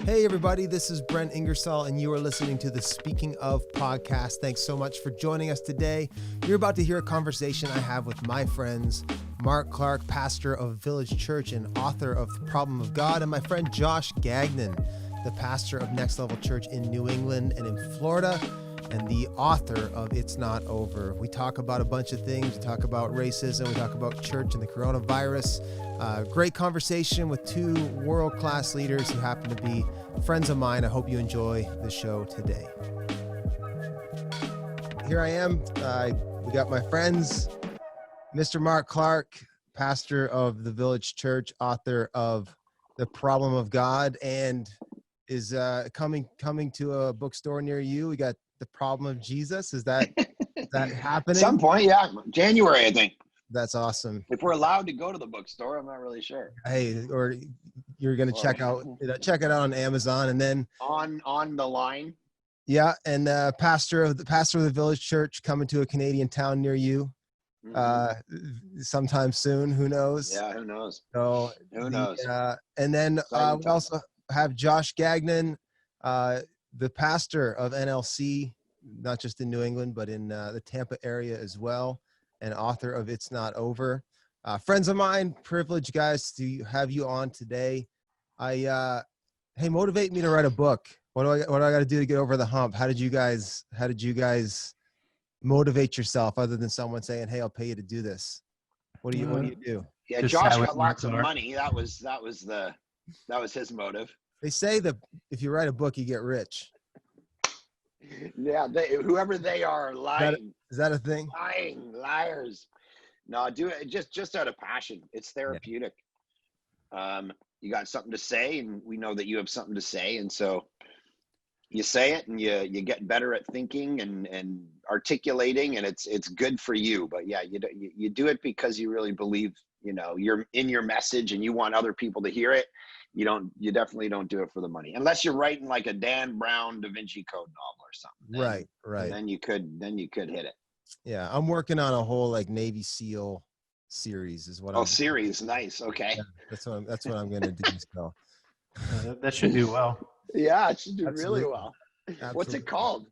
Hey everybody, this is Brent Ingersoll and you are listening to the Speaking Of podcast. Thanks so much for joining us today. You're about to hear a conversation I have with my friends, Mark Clark, pastor of Village Church and author of The Problem of God, and my friend Josh Gagnon, the pastor of Next Level Church in New England and in Florida, and the author of It's Not Over. We talk about a bunch of things. We talk about racism. We talk about church and the coronavirus. Great conversation with two world-class leaders who happen to be friends of mine. I hope you enjoy the show today. Here I am. We got my friends, Mr. Mark Clark, pastor of the Village Church, author of The Problem of God, and is coming to a bookstore near you. We got The Problem of Jesus. Is that happening? At some point, yeah. January, I think. That's awesome. If we're allowed to go to the bookstore, I'm not really sure. Hey, or you're going to check it out on Amazon, and then on the line. Yeah, and pastor of the Village Church coming to a Canadian town near you, sometime soon. Who knows? Yeah, who knows? So who knows? And then we also have Josh Gagnon, the pastor of NLC, not just in New England, but in the Tampa area as well, and author of It's Not Over. Friends of mine, privileged guys to have you on today. Hey, motivate me to write a book. What do I got to do to get over the hump? How did you guys motivate yourself other than someone saying, "Hey, I'll pay you to do this"? What do you do? Yeah, Josh got lots of money. That was his motive. They say that if you write a book, you get rich. Yeah, whoever they are lying. Is that a thing? Lying, liars. No, do it just out of passion. It's therapeutic. Yeah. You got something to say, and we know that you have something to say, and so you say it, and you get better at thinking and articulating, and it's good for you. But yeah, you do it because you really believe, you're in your message, and you want other people to hear it. You definitely don't do it for the money, unless you're writing like a Dan Brown Da Vinci Code novel or something. Right. Then you could hit it. Yeah, I'm working on a whole Navy SEAL series is what. Series, nice. Okay. Yeah, that's what I'm gonna do. So that should do well. Yeah, it should do really well. Absolutely. What's it called?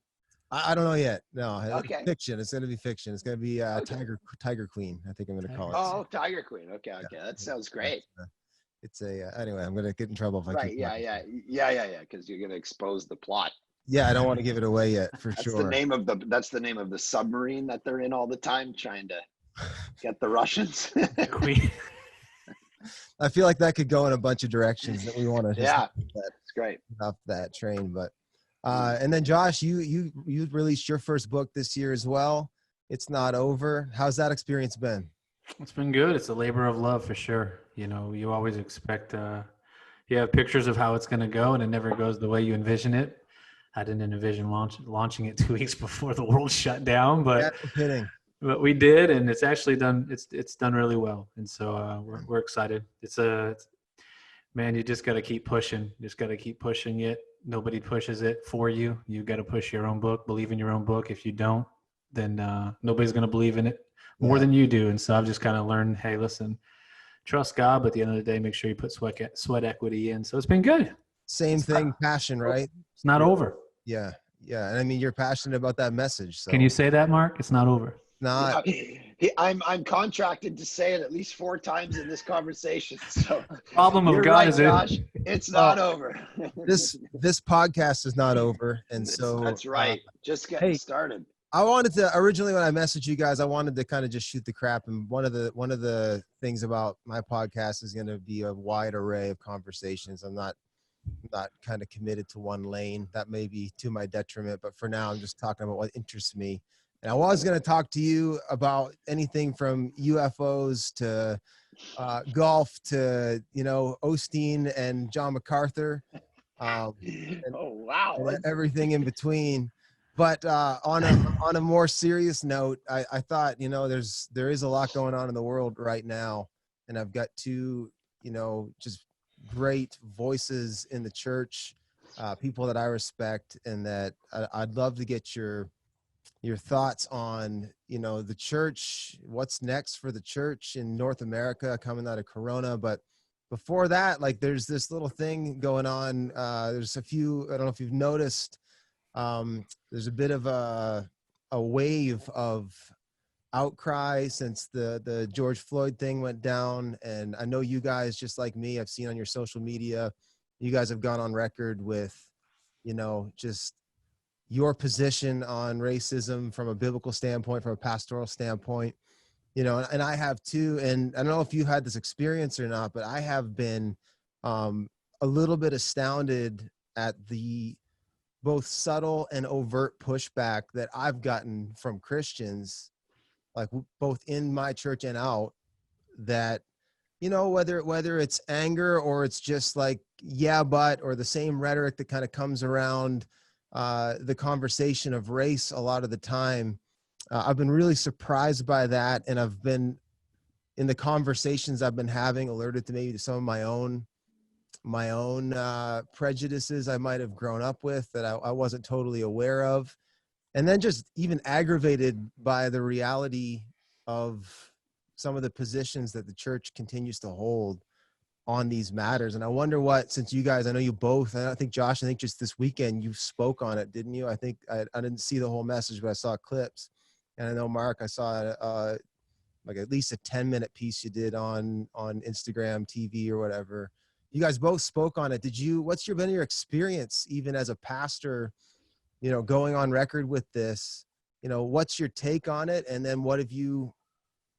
I don't know yet. No, okay. Fiction. It's gonna be fiction. It's gonna be Tiger Queen. I think I'm gonna call it. Oh, Tiger Queen. Okay. That sounds great. It's anyway. I'm gonna get in trouble if I keep. Yeah. Because you're gonna expose the plot. Yeah, I don't want to give it away yet, for that's sure. That's the name of the submarine that they're in all the time, trying to get the Russians. Queen. I feel like that could go in a bunch of directions that we want to. Yeah, that's great. Off that train, but and then Josh, you released your first book this year as well. It's Not Over. How's that experience been? It's been good. It's a labor of love for sure. You always expect. You have pictures of how it's going to go, and it never goes the way you envision it. I didn't envision launching it 2 weeks before the world shut down, but but we did, and it's actually done. It's done really well, and so we're excited. Man, you just got to keep pushing. You just got to keep pushing it. Nobody pushes it for you. You got to push your own book. Believe in your own book. If you don't, then nobody's going to believe in it more than you do. And so I've just kind of learned, hey, listen, trust God, but at the end of the day, make sure you put sweat equity in. So it's been good. Same thing, passion, right? It's not over. Yeah. And I mean, you're passionate about that message. So. Can you say that, Mark? It's not over. Not. I'm contracted to say it at least 4 times in this conversation. So Problem of God is Josh, it's not over. This podcast is not over, and so that's right. Just getting started. I wanted to originally, when I messaged you guys, I wanted to kind of just shoot the crap. And one of the things about my podcast is going to be a wide array of conversations. I'm not kind of committed to one lane. That may be to my detriment, but for now, I'm just talking about what interests me. And I was going to talk to you about anything from UFOs to golf to, Osteen and John MacArthur. And wow. Everything in between. But on a more serious note, I thought, there is a lot going on in the world right now. And I've got two, just great voices in the church, people that I respect, and that I'd love to get your thoughts on, the church, what's next for the church in North America coming out of Corona, but before that, like there's this little thing going on. There's a few, I don't know if you've noticed, there's a bit of a wave of outcry since the George Floyd thing went down. And I know you guys, just like me, I've seen on your social media, you guys have gone on record with, just your position on racism from a biblical standpoint, from a pastoral standpoint, and I have too. And I don't know if you had this experience or not, but I have been a little bit astounded at the both subtle and overt pushback that I've gotten from Christians, like both in my church and out, that, whether it's anger or it's just like, yeah, but, or the same rhetoric that kind of comes around the conversation of race a lot of the time. I've been really surprised by that. And I've been, in the conversations I've been having, alerted to maybe some of my own prejudices I might have grown up with that I wasn't totally aware of. And then just even aggravated by the reality of some of the positions that the church continues to hold on these matters. And I wonder what, since you guys, I know you both, and I think Josh, I think just this weekend you spoke on it, didn't you? I think I didn't see the whole message, but I saw clips. And I know, Mark, I saw like at least a 10-minute piece you did on Instagram TV or whatever. You guys both spoke on it. What's been your experience even as a pastor, going on record with this? What's your take on it? And then what have you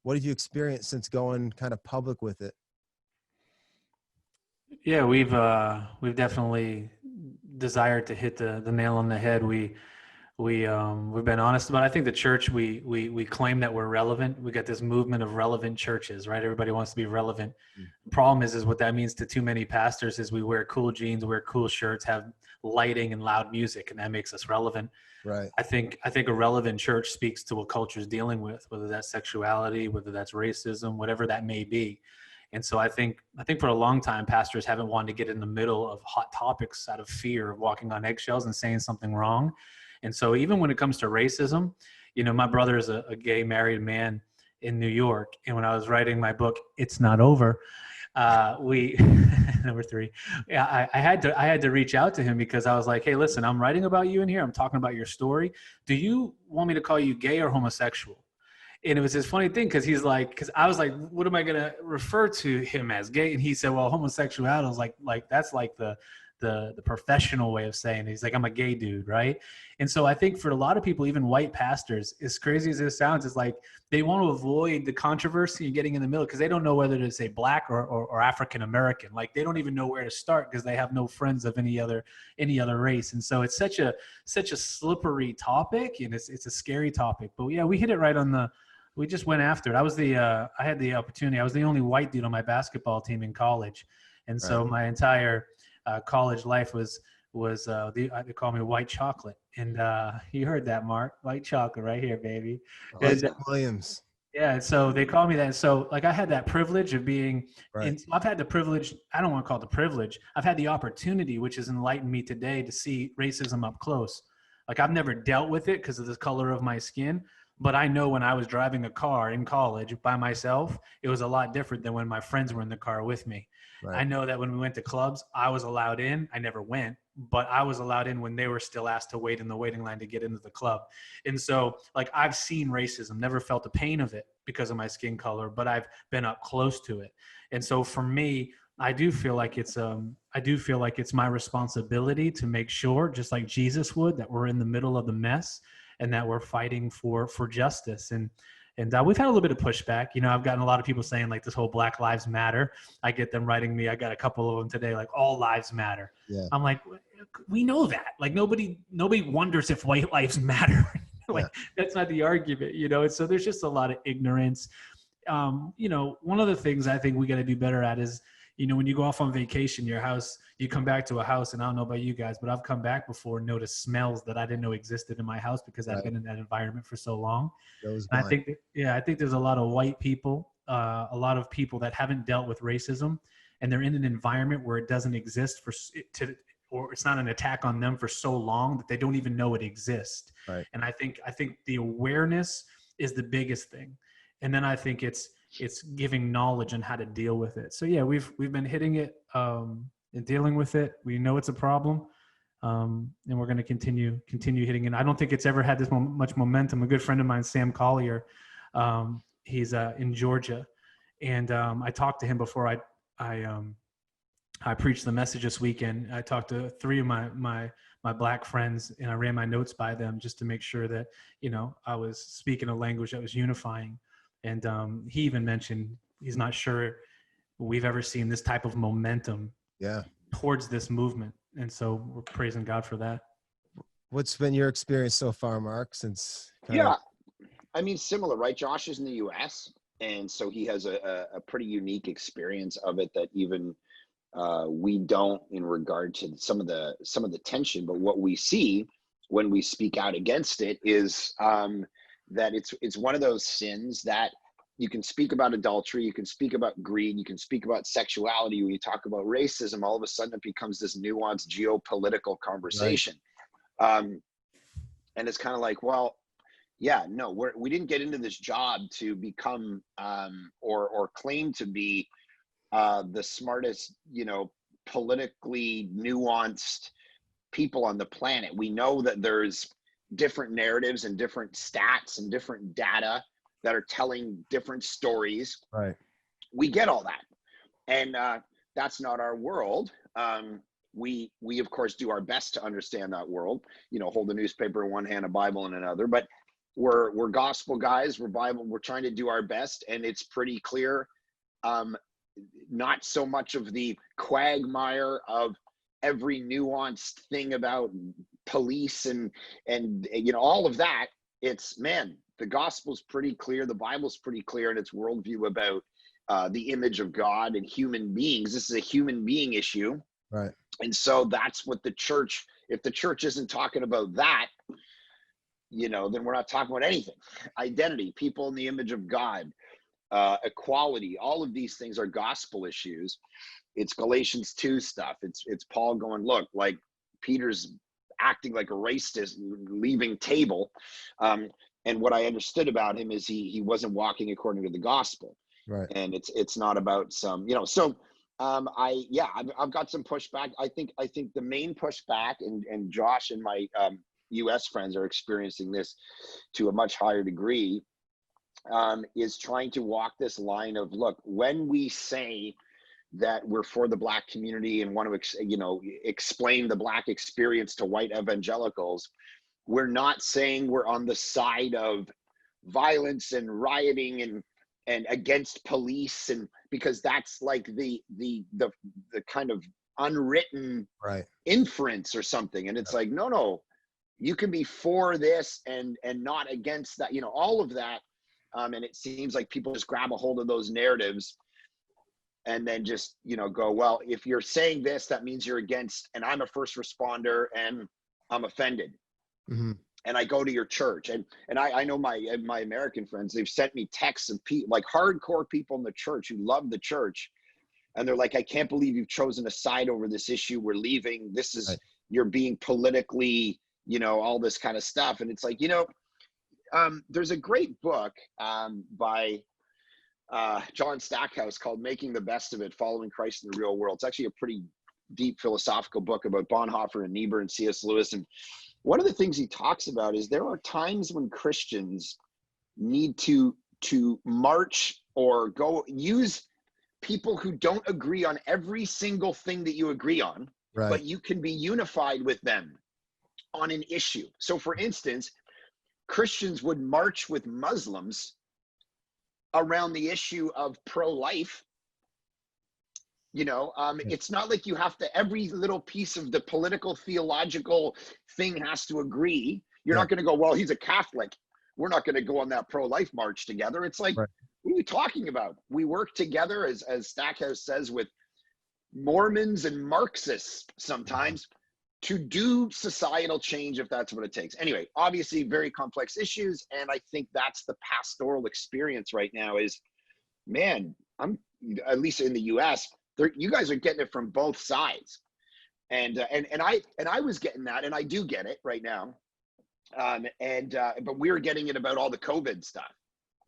experienced since going kind of public with it? Yeah, we've definitely desired to hit the nail on the head. We've been honest about it. I think the church, we claim that we're relevant. We got this movement of relevant churches, right? Everybody wants to be relevant. The problem is what that means to too many pastors is we wear cool jeans, wear cool shirts, have lighting and loud music, and that makes us relevant. Right. I think a relevant church speaks to what culture is dealing with, whether that's sexuality, whether that's racism, whatever that may be. And so I think for a long time, pastors haven't wanted to get in the middle of hot topics out of fear of walking on eggshells and saying something wrong. And so even when it comes to racism, my brother is a gay married man in New York. And when I was writing my book, It's Not Over, number 3, I had to reach out to him because I was like, hey, listen, I'm writing about you in here. I'm talking about your story. Do you want me to call you gay or homosexual? And it was this funny thing because he's like, because I was like, what am I going to refer to him as, gay? And he said, well, homosexuality. I was like that's like the professional way of saying it. He's like, I'm a gay dude, right? And so I think for a lot of people, even white pastors, as crazy as this sounds, it's like they want to avoid the controversy and getting in the middle because they don't know whether to say black or African American. Like they don't even know where to start because they have no friends of any other race. And so it's such a slippery topic, and it's a scary topic. But yeah, we hit it right on the. We just went after it. I had the opportunity. I was the only white dude on my basketball team in college, and so my entire college life was they call me white chocolate. And you heard that, Mark, white chocolate right here, baby. Williams. Yeah, so they call me that. So like I had that privilege of being, I've had the privilege, I don't want to call it the privilege, I've had the opportunity, which has enlightened me today, to see racism up close. Like I've never dealt with it because of the color of my skin, but I know when I was driving a car in college by myself, it was a lot different than when my friends were in the car with me. Right. I know that when we went to clubs, I was allowed in. I never went, but I was allowed in when they were still asked to wait in the waiting line to get into the club. And so like I've seen racism, never felt the pain of it because of my skin color, but I've been up close to it. And so for me, I do feel like it's my responsibility to make sure, just like Jesus would, that we're in the middle of the mess and that we're fighting for justice. And we've had a little bit of pushback. I've gotten a lot of people saying like this whole Black Lives Matter. I get them writing me. I got a couple of them today, like all lives matter. Yeah. I'm like, we know that. Like nobody wonders if white lives matter. That's not the argument, And so there's just a lot of ignorance. One of the things I think we got to do better at is, when you go off on vacation, your house, you come back to a house, and I don't know about you guys, but I've come back before and noticed smells that I didn't know existed in my house because I've been in that environment for so long. I think there's a lot of white people, a lot of people that haven't dealt with racism, and they're in an environment where it doesn't exist or it's not an attack on them for so long that they don't even know it exists. Right. And I think the awareness is the biggest thing. And then I think it's it's giving knowledge on how to deal with it. So yeah, we've been hitting it and dealing with it. We know it's a problem. And we're going to continue hitting it. I don't think it's ever had this much momentum. A good friend of mine, Sam Collier, he's in Georgia, and I talked to him before I preached the message this weekend. I talked to 3 of my Black friends, and I ran my notes by them just to make sure that, you know, I was speaking a language that was unifying. And he even mentioned he's not sure we've ever seen this type of momentum towards this movement. And so we're praising God for that. What's been your experience so far, Mark, since I mean, similar, right? Josh is in the US, and so he has a pretty unique experience of it that even we don't, in regard to some of the tension. But what we see when we speak out against it is that it's one of those sins that you can speak about adultery, you can speak about greed, you can speak about sexuality. When you talk about racism, all of a sudden it becomes this nuanced geopolitical conversation. Right. And it's kind of like, well, yeah, no, we didn't get into this job to become or claim to be the smartest, you know, politically nuanced people on the planet. We know that there's different narratives and different stats and different data that are telling different stories. Right. We get all that. And that's not our world. We of course do our best to understand that world, you know, hold a newspaper in one hand, a Bible in another, but we're gospel guys, we're trying to do our best. And it's pretty clear, not so much of the quagmire of every nuanced thing about police and you know, all of that. It's, man, the gospel's pretty clear, the Bible's pretty clear in its worldview about the image of God and human beings. This is a human being issue. Right. And so that's what the church, if the church isn't talking about that, you know, then we're not talking about anything. Identity, people in the image of God, equality, all of these things are gospel issues. It's Galatians 2 stuff. It's Paul going, look, like Peter's acting like a racist, leaving table. And what I understood about him is he wasn't walking according to the gospel. Right. And it's not about some, you know, so I've got some pushback. I think the main pushback, and Josh and my US friends are experiencing this to a much higher degree, is trying to walk this line of, look, when we say that we're for the Black community and want to, you know, explain the Black experience to white evangelicals, we're not saying we're on the side of violence and rioting and against police, and because that's like the kind of unwritten inference or something. And it's like, no, you can be for this and not against that, you know, all of that. And it seems like people just grab a hold of those narratives and then just, you know, go, well, if you're saying this, that means you're against, and I'm a first responder and I'm offended. Mm-hmm. And I go to your church, and I know my American friends, they've sent me texts of people, like hardcore people in the church who love the church. And they're like, I can't believe you've chosen a side over this issue. We're leaving. This is, you're being politically, you know, all this kind of stuff. And it's like, you know, there's a great book by John Stackhouse called Making the Best of It, Following Christ in the Real World. It's actually a pretty deep philosophical book about Bonhoeffer and Niebuhr and C.S. Lewis. And one of the things he talks about is there are times when Christians need to march or go use people who don't agree on every single thing that you agree on, but you can be unified with them on an issue. So for instance, Christians would march with Muslims around the issue of pro-life. You know, it's not like you have to, every little piece of the political theological thing has to agree. You're not going to go, well, he's a Catholic, we're not going to go on that pro-life march together. It's like, what are you talking about? We work together, as Stackhouse says, with Mormons and Marxists sometimes to do societal change, if that's what it takes. Anyway, obviously very complex issues. And I think that's the pastoral experience right now is, man, I'm, at least in the US, you guys are getting it from both sides. And I was getting that, and I do get it right now. But we're getting it about all the COVID stuff.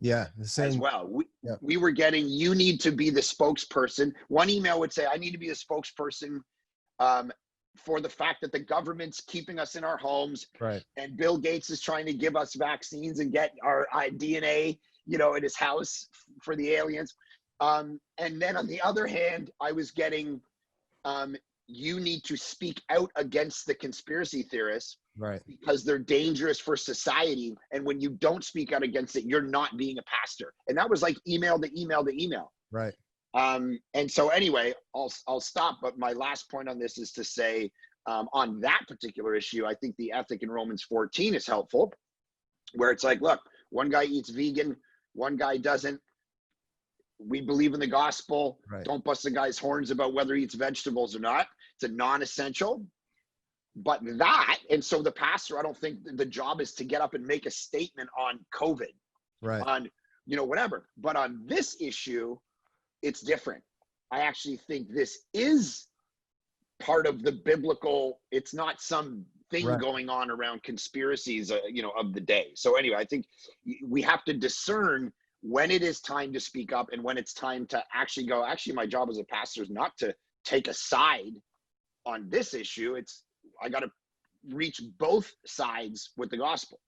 Yeah, the same as well. Yep. We were getting, you need to be the spokesperson. One email would say, I need to be the spokesperson for the fact that the government's keeping us in our homes, right. and Bill Gates is trying to give us vaccines and get our DNA, in his house for the aliens. And then on the other hand, I was getting, you need to speak out against the conspiracy theorists, Right. because they're dangerous for society. And when you don't speak out against it, you're not being a pastor. And that was like email to email to email. Right. And so anyway, I'll stop. But my last point on this is to say, on that particular issue, I think the ethic in Romans 14 is helpful, where it's like, look, one guy eats vegan, one guy doesn't. We believe in the gospel. Right. Don't bust the guy's horns about whether he eats vegetables or not. It's a non-essential. But that, and so the pastor, I don't think the job is to get up and make a statement on COVID, Right. on, whatever. But on this issue, it's different. I actually think this is part of the biblical, it's not some thing Right. going on around conspiracies, of the day. So anyway, I think we have to discern when it is time to speak up and when it's time to actually go, actually, my job as a pastor is not to take a side on this issue. I got to reach both sides with the gospel.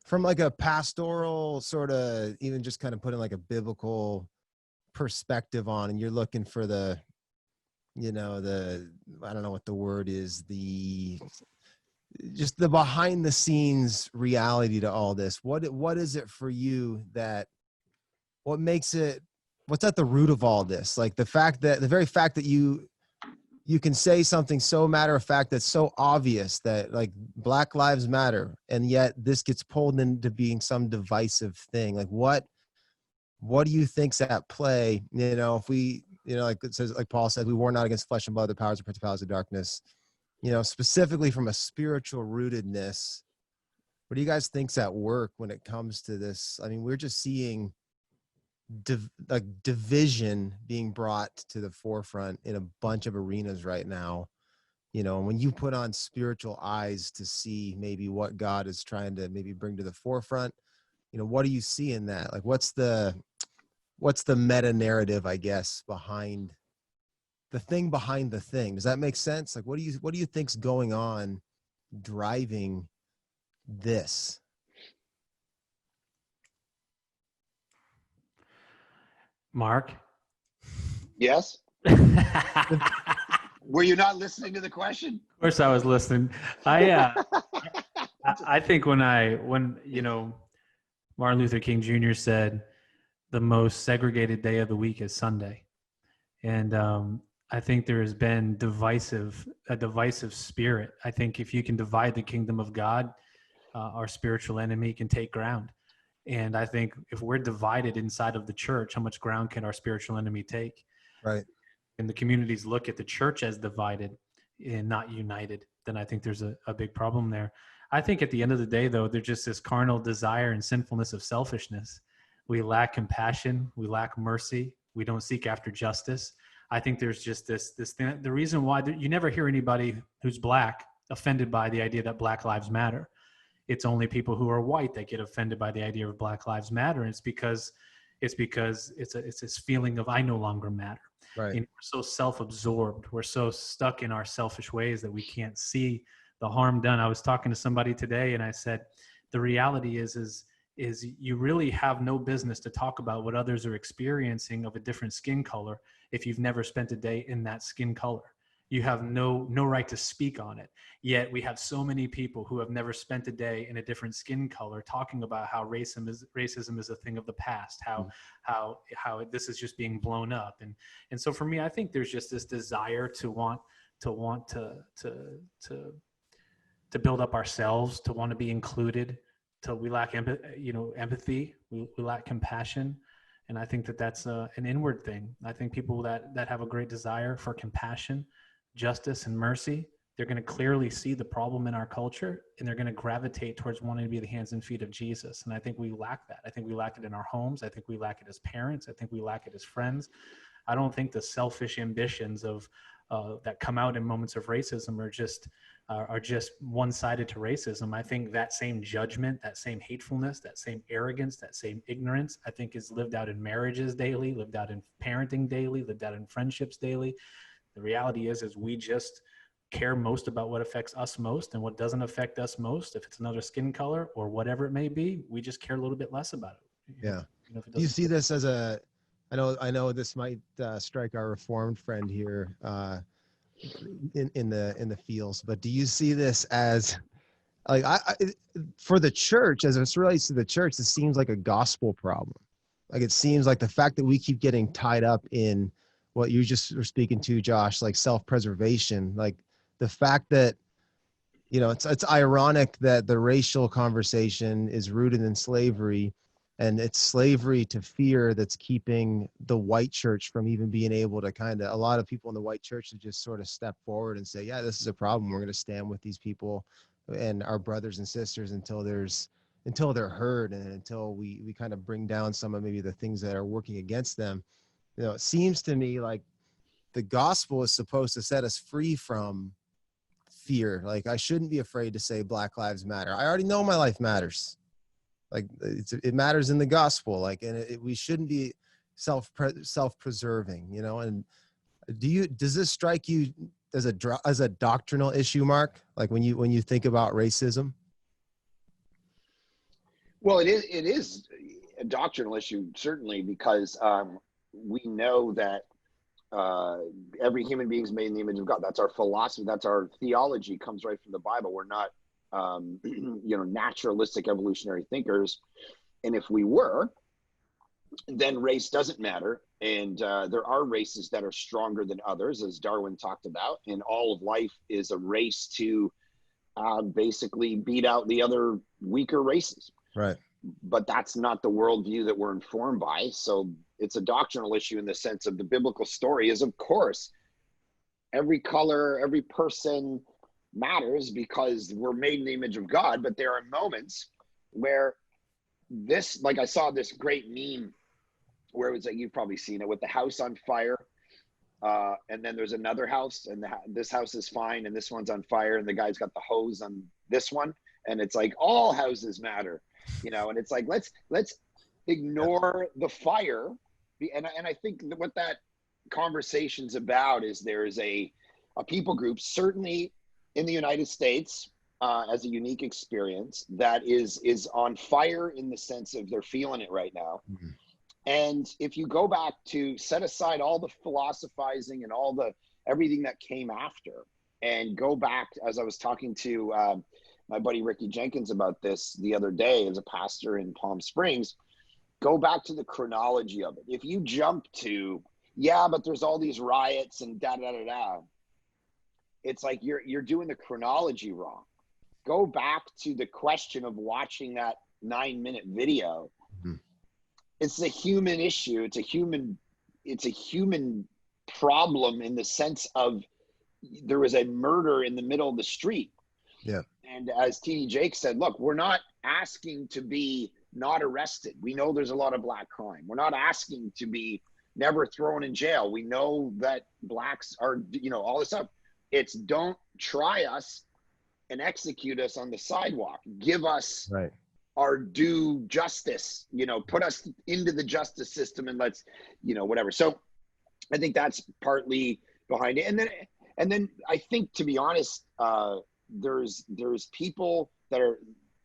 From like a pastoral sort of, even just kind of putting like a biblical perspective on, and you're looking for the, I don't know what the word is, just the behind the scenes reality to all this. What is it for you what makes it, what's at the root of all this? Like the very fact that you can say something so matter of fact that's so obvious, that like Black Lives Matter, and yet this gets pulled into being some divisive thing. Like what do you think's at play? If we, like it says, like Paul said, we war not against flesh and blood, the powers and principalities of darkness, specifically from a spiritual rootedness. What do you guys think's at work when it comes to this? I mean, we're just seeing division being brought to the forefront in a bunch of arenas right now. And when you put on spiritual eyes to see maybe what God is trying to maybe bring to the forefront, what do you see in that? Like, what's the meta narrative, I guess, behind the thing behind the thing? Does that make sense? Like, what do you think's going on driving this? Mark? Yes. Were you not listening to the question? Of course I was listening. I think when Martin Luther King Jr. said the most segregated day of the week is Sunday. And I think there has been a divisive spirit. I think if you can divide the kingdom of God, our spiritual enemy can take ground. And I think if we're divided inside of the church, how much ground can our spiritual enemy take? Right. And the communities look at the church as divided and not united, then I think there's a big problem there. I think at the end of the day, though, there's just this carnal desire and sinfulness of selfishness. We lack compassion. We lack mercy. We don't seek after justice. I think there's just this thing. The reason why you never hear anybody who's Black offended by the idea that Black Lives Matter. It's only people who are white that get offended by the idea of Black Lives Matter. And it's because it's this feeling of I no longer matter. Right. And we're so self-absorbed. We're so stuck in our selfish ways that we can't see the harm done. I was talking to somebody today and I said, the reality is you really have no business to talk about what others are experiencing of a different skin color if you've never spent a day in that skin color. You have no right to speak on it. Yet we have so many people who have never spent a day in a different skin color talking about how racism is a thing of the past, how this is just being blown up. And so for me, I think there's just this desire to want to build up ourselves, to want to be included, we lack empathy, we lack compassion. And I think that's an inward thing. I think people that have a great desire for compassion, justice, and mercy, they're going to clearly see the problem in our culture, and they're going to gravitate towards wanting to be the hands and feet of Jesus. And I think we lack that. I think we lack it in our homes. I think we lack it as parents. I think we lack it as friends. I don't think the selfish ambitions of that come out in moments of racism are just one-sided to racism. I think that same judgment, that same hatefulness, that same arrogance, that same ignorance, I think is lived out in marriages daily, lived out in parenting daily, lived out in friendships daily. The reality is we just care most about what affects us most, and what doesn't affect us most, if it's another skin color or whatever it may be, we just care a little bit less about it. Yeah. Do you see this as I know this might strike our Reformed friend here in the fields, but do you see this as like for the church, as it relates to the church, this seems like a gospel problem. Like it seems like the fact that we keep getting tied up in what you just were speaking to, Josh, like self-preservation, like the fact that, it's ironic that the racial conversation is rooted in slavery, and it's slavery to fear that's keeping the white church from even being able to a lot of people in the white church to just sort of step forward and say, yeah, this is a problem. We're going to stand with these people and our brothers and sisters until they're heard, and until we kind of bring down some of maybe the things that are working against them. It seems to me like the gospel is supposed to set us free from fear. Like I shouldn't be afraid to say Black Lives Matter. I already know my life matters. Like it matters in the gospel. Like, and we shouldn't be self-preserving, and does this strike you as a doctrinal issue, Mark? Like when you think about racism? Well, it is a doctrinal issue, certainly, because we know that every human being is made in the image of God. That's our philosophy. That's our theology, comes right from the Bible. We're not, naturalistic evolutionary thinkers. And if we were, then race doesn't matter. And there are races that are stronger than others, as Darwin talked about. And all of life is a race to basically beat out the other weaker races. Right. But that's not the worldview that we're informed by. So it's a doctrinal issue in the sense of the biblical story is, of course, every color, every person matters because we're made in the image of God. But there are moments where like I saw this great meme where it was like, you've probably seen it, with the house on fire. And then there's another house, and this house is fine, and this one's on fire, and the guy's got the hose on this one. And it's like, all houses matter, and it's like, let's ignore the fire. And I think what that conversation's about is there's a people group, certainly in the United States, as a unique experience, that is on fire in the sense of they're feeling it right now. Mm-hmm. And if you go back to set aside all the philosophizing and everything that came after, and go back, as I was talking to my buddy Ricky Jenkins about this the other day as a pastor in Palm Springs, go back to the chronology of it. If you jump to, but there's all these riots and da-da-da-da, it's like you're doing the chronology wrong. Go back to the question of watching that 9-minute video. Mm-hmm. It's a human issue. It's a human problem in the sense of there was a murder in the middle of the street. Yeah. And as T.D. Jakes said, look, we're not asking to be not arrested. We know there's a lot of black crime. We're not asking to be never thrown in jail. We know that blacks are, all this stuff. It's don't try us and execute us on the sidewalk. Give us our due justice, put us into the justice system, and let's, whatever. So I think that's partly behind it. And then I think, to be honest, there's people that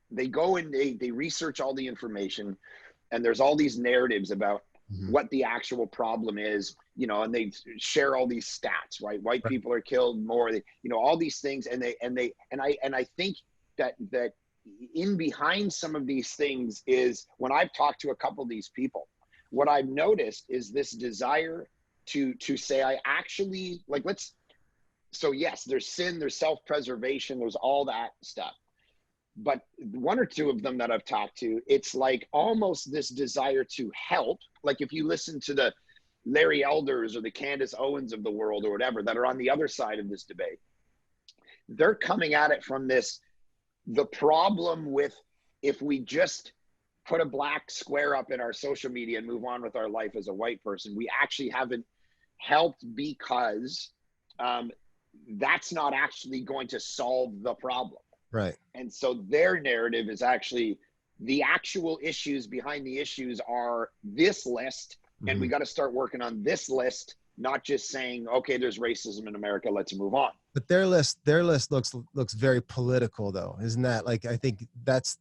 they go and they research all the information, and there's all these narratives about what the actual problem is, and they share all these stats, right? White people are killed more, all these things. And I think that in behind some of these things is, when I've talked to a couple of these people, what I've noticed is this desire to say, I actually so yes, there's sin, there's self-preservation, there's all that stuff. But one or two of them that I've talked to, it's like almost this desire to help. Like if you listen to the Larry Elders or the Candace Owens of the world or whatever that are on the other side of this debate, they're coming at it from the problem with, if we just put a black square up in our social media and move on with our life as a white person, we actually haven't helped because that's not actually going to solve the problem. Right. And so their narrative is actually the actual issues behind the issues are this list, and we got to start working on this list, not just saying, okay, there's racism in America, let's move on. But their list looks very political, though, isn't that? Like, I think that's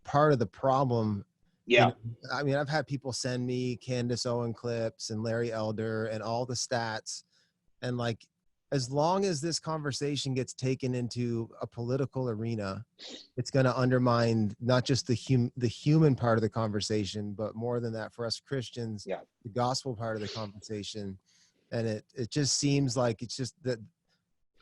part of the problem. Yeah. I mean, I've had people send me Candace Owen clips and Larry Elder and all the stats, and like, as long as this conversation gets taken into a political arena, it's going to undermine not just the human part of the conversation, but more than that, for us Christians, the gospel part of the conversation. And it just seems like it's just that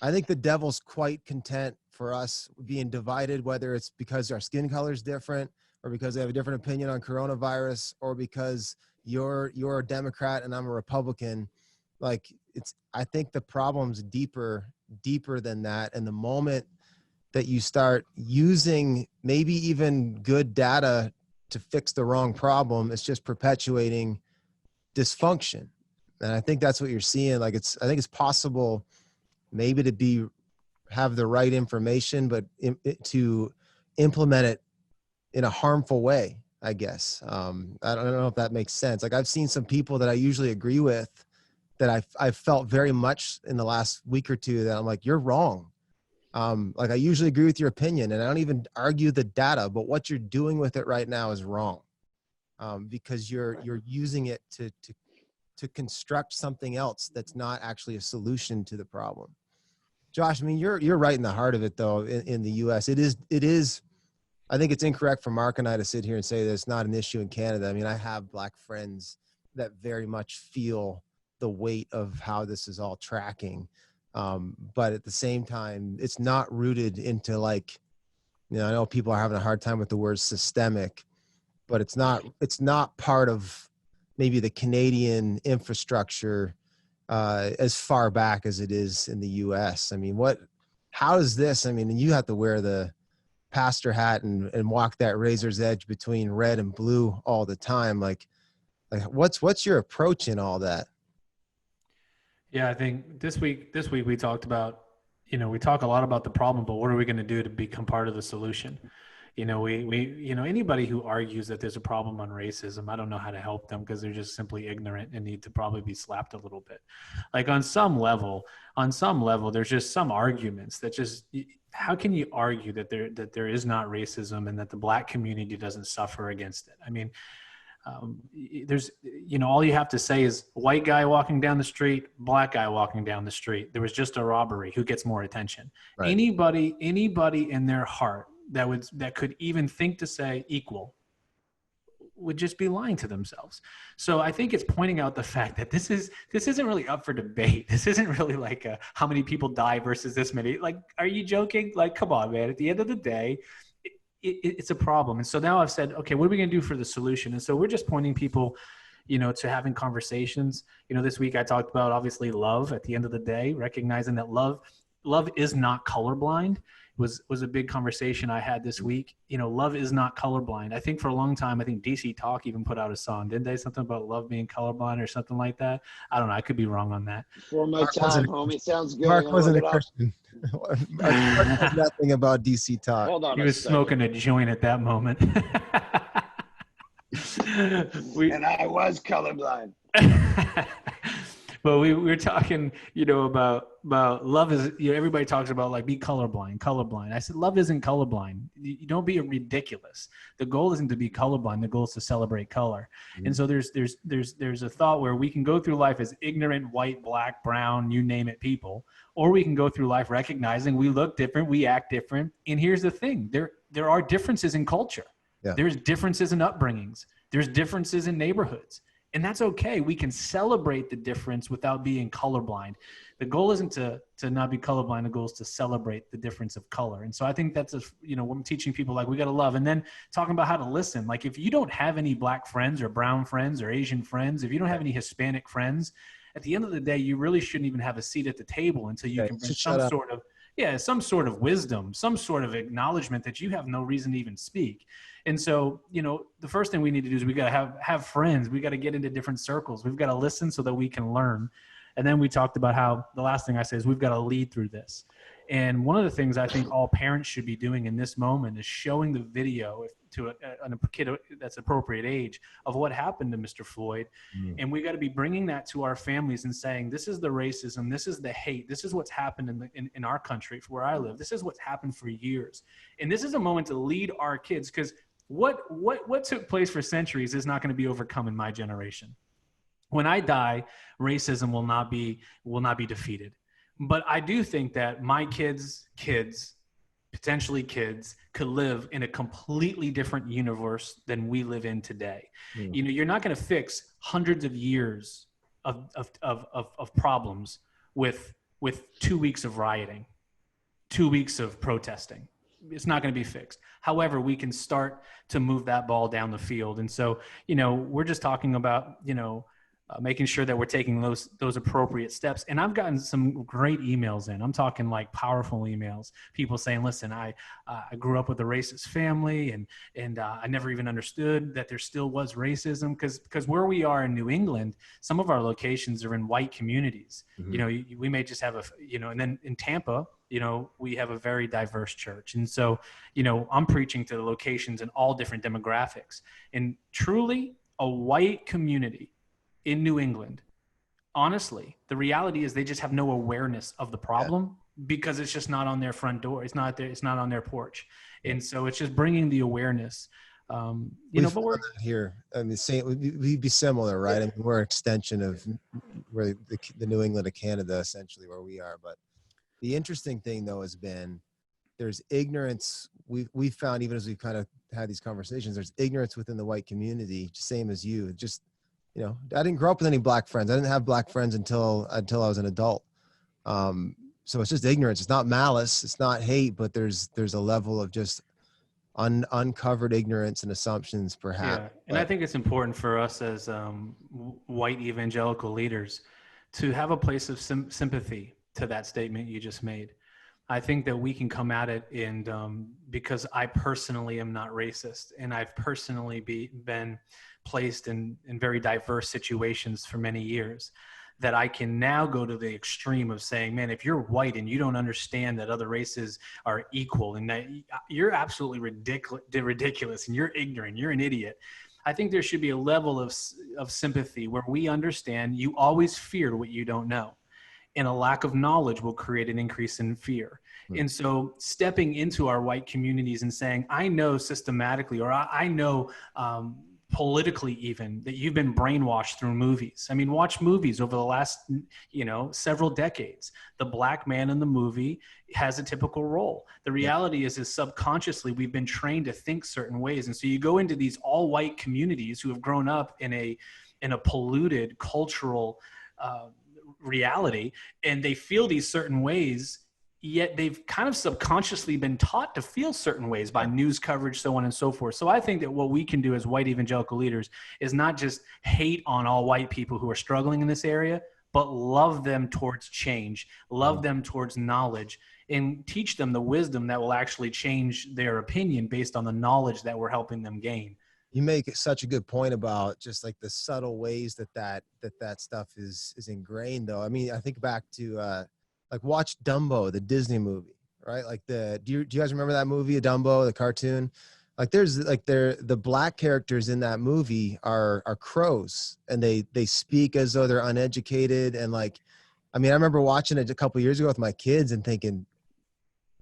I think the devil's quite content for us being divided, whether it's because our skin color is different, or because they have a different opinion on coronavirus, or because you're a Democrat and I'm a Republican. Like, I think the problem's deeper than that. And the moment that you start using maybe even good data to fix the wrong problem, it's just perpetuating dysfunction. And I think that's what you're seeing. Like, I think it's possible maybe to have the right information, but to implement it in a harmful way, I guess. I don't know if that makes sense. Like, I've seen some people that I usually agree with that I've felt very much in the last week or two that I'm like, you're wrong. Like, I usually agree with your opinion and I don't even argue the data, but what you're doing with it right now is wrong. Because you're using it to construct something else that's not actually a solution to the problem. Josh, I mean, you're right in the heart of it though. In the US, it is, I think it's incorrect for Mark and I to sit here and say that it's not an issue in Canada. I mean, I have Black friends that very much feel the weight of how this is all tracking. But at the same time, it's not rooted into, like, I know people are having a hard time with the word systemic, but it's not part of maybe the Canadian infrastructure as far back as it is in the US. I mean, how is this? I mean, you have to wear the pastor hat and walk that razor's edge between red and blue all the time. Like what's your approach in all that? Yeah, I think this week we talked about, we talk a lot about the problem, but what are we going to do to become part of the solution? Anybody who argues that there's a problem on racism, I don't know how to help them because they're just simply ignorant and need to probably be slapped a little bit. Like on some level, there's just some arguments that just, how can you argue that there is not racism and that the Black community doesn't suffer against it? I mean, there's, all you have to say is white guy walking down the street, Black guy walking down the street. There was just a robbery. Who gets more attention? Right. Anybody in their heart that could even think to say equal would just be lying to themselves. So I think it's pointing out the fact that this isn't really up for debate. This isn't really like how many people die versus this many. Like, are you joking? Like, come on, man. At the end of the day, it's a problem. And so now I've said, okay, what are we going to do for the solution? And so we're just pointing people, to having conversations. This week I talked about, obviously, love at the end of the day, recognizing that love is not colorblind. Was a big conversation I had this week. Love is not colorblind. I think for a long time, I think DC Talk even put out a song, didn't they? Something about love being colorblind or something like that. I don't know. I could be wrong on that. For my time, homie. Sounds good. Mark wasn't a Christian. Mark knows nothing about DC Talk. Hold on. He was smoking a joint at that moment. And I was colorblind. But we were talking, about love is, everybody talks about like be colorblind. I said, love isn't colorblind. You don't be ridiculous. The goal isn't to be colorblind. The goal is to celebrate color. Mm-hmm. And so there's a thought where we can go through life as ignorant, white, Black, brown, you name it, people, or we can go through life recognizing we look different, we act different. And here's the thing, there are differences in culture. Yeah. There's differences in upbringings. There's differences in neighborhoods. And that's okay. We can celebrate the difference without being colorblind. The goal isn't to not be colorblind. The goal is to celebrate the difference of color. And so I think that's what I'm teaching people, like, we got to love. And then talking about how to listen. Like, if you don't have any Black friends or brown friends or Asian friends, if you don't have any Hispanic friends, at the end of the day, you really shouldn't even have a seat at the table until you can bring some sort of wisdom, some sort of acknowledgement that you have no reason to even speak. And so, the first thing we need to do is we got to have friends. We got to get into different circles. We've got to listen so that we can learn. And then we talked about how the last thing I say is we've got to lead through this. And one of the things I think all parents should be doing in this moment is showing the video to a kid that's appropriate age of what happened to Mr. Floyd. And we got to be bringing that to our families and saying, this is the racism, this is the hate, this is what's happened in our country, where I live. This is what's happened for years. And this is a moment to lead our kids, because what took place for centuries is not going to be overcome in my generation. When I die, racism will not be defeated. But I do think that my kids, potentially kids, could live in a completely different universe than we live in today. You know, you're not going to fix hundreds of years of problems with 2 weeks of rioting, 2 weeks of protesting. It's not going to be fixed. However, we can start to move that ball down the field. And so, you know, we're just talking about, you know, making sure that we're taking those appropriate steps. And I've gotten some great emails in. I'm talking like powerful emails. People saying, listen, I grew up with a racist family and I never even understood that there still was racism, because where we are in New England, some of our locations are in white communities. You know, we may just have and then in Tampa, you know, we have a very diverse church. And so, you know, I'm preaching to the locations in all different demographics. And truly a white community in New England, honestly, the reality is they just have no awareness of the problem because it's just not on their front door. It's not there. It's not on their porch. And so it's just bringing the awareness, but we're here. I mean, we'd be similar, right? I mean, we're an extension of where the New England of Canada, essentially where we are. But the interesting thing though has been there's ignorance. We've found, even as we've kind of had these conversations, there's ignorance within the white community, same as you. Just, you know, I didn't grow up with any black friends. I didn't have black friends until I was an adult. So it's just ignorance. It's not malice. It's not hate, but there's a level of just uncovered ignorance and assumptions, perhaps. Yeah. And I think it's important for us as white evangelical leaders to have a place of sympathy to that statement you just made. I think that we can come at it, and because I personally am not racist, and I've personally been placed in very diverse situations for many years, that I can now go to the extreme of saying, man, if you're white and you don't understand that other races are equal and that you're absolutely ridiculous and you're ignorant, you're an idiot. I think there should be a level of sympathy where we understand you always fear what you don't know. And a lack of knowledge will create an increase in fear. And so stepping into our white communities and saying, I know systematically, or I know politically even, that you've been brainwashed through movies. I mean, watch movies over the last, several decades. The black man in the movie has a typical role. The reality is subconsciously we've been trained to think certain ways. And so you go into these all white communities who have grown up in a polluted cultural reality, and they feel these certain ways, yet they've kind of subconsciously been taught to feel certain ways by news coverage, so on and so forth. So I think that what we can do as white evangelical leaders is not just hate on all white people who are struggling in this area, but love them towards change, love them towards knowledge, and teach them the wisdom that will actually change their opinion based on the knowledge that we're helping them gain. You make such a good point about just like the subtle ways that stuff is ingrained, though. I mean, I think back to like watch Dumbo, the Disney movie, right? Like do you guys remember that movie, Dumbo, the cartoon? Like there's like the black characters in that movie are crows, and they speak as though they're uneducated. And like, I mean, I remember watching it a couple of years ago with my kids and thinking,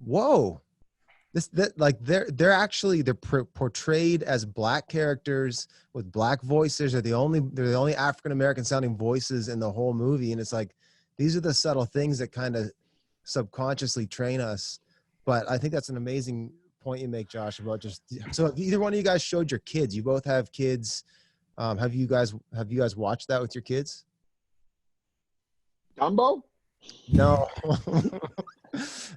whoa, they're portrayed as black characters with black voices. They're the only African-American sounding voices in the whole movie. And it's like, these are the subtle things that kind of subconsciously train us. But I think that's an amazing point you make, Josh, about just, so if either one of you guys showed your kids, you both have kids. Have you guys watched that with your kids? Dumbo? No.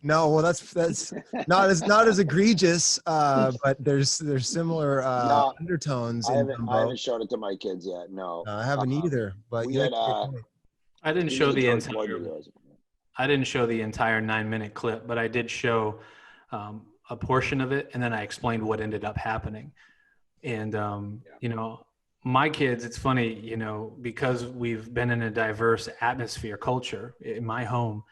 No, well, that's not as egregious, but there's similar undertones. I haven't shown it to my kids yet. No, I haven't either. But I didn't show the entire 9-minute clip, but I did show a portion of it, and then I explained what ended up happening. And my kids, it's funny, you know, because we've been in a diverse atmosphere, culture in my home,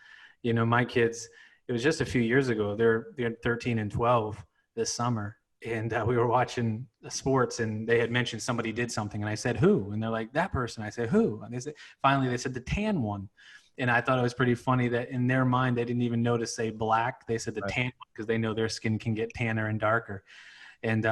you know, my kids, it was just a few years ago, they're 13 and 12 this summer. And we were watching the sports and they had mentioned somebody did something. And I said, who? And they're like, that person. I said, who? And they said, finally, they said the tan one. And I thought it was pretty funny that in their mind, they didn't even notice say black. They said the tan one because they know their skin can get tanner and darker. And,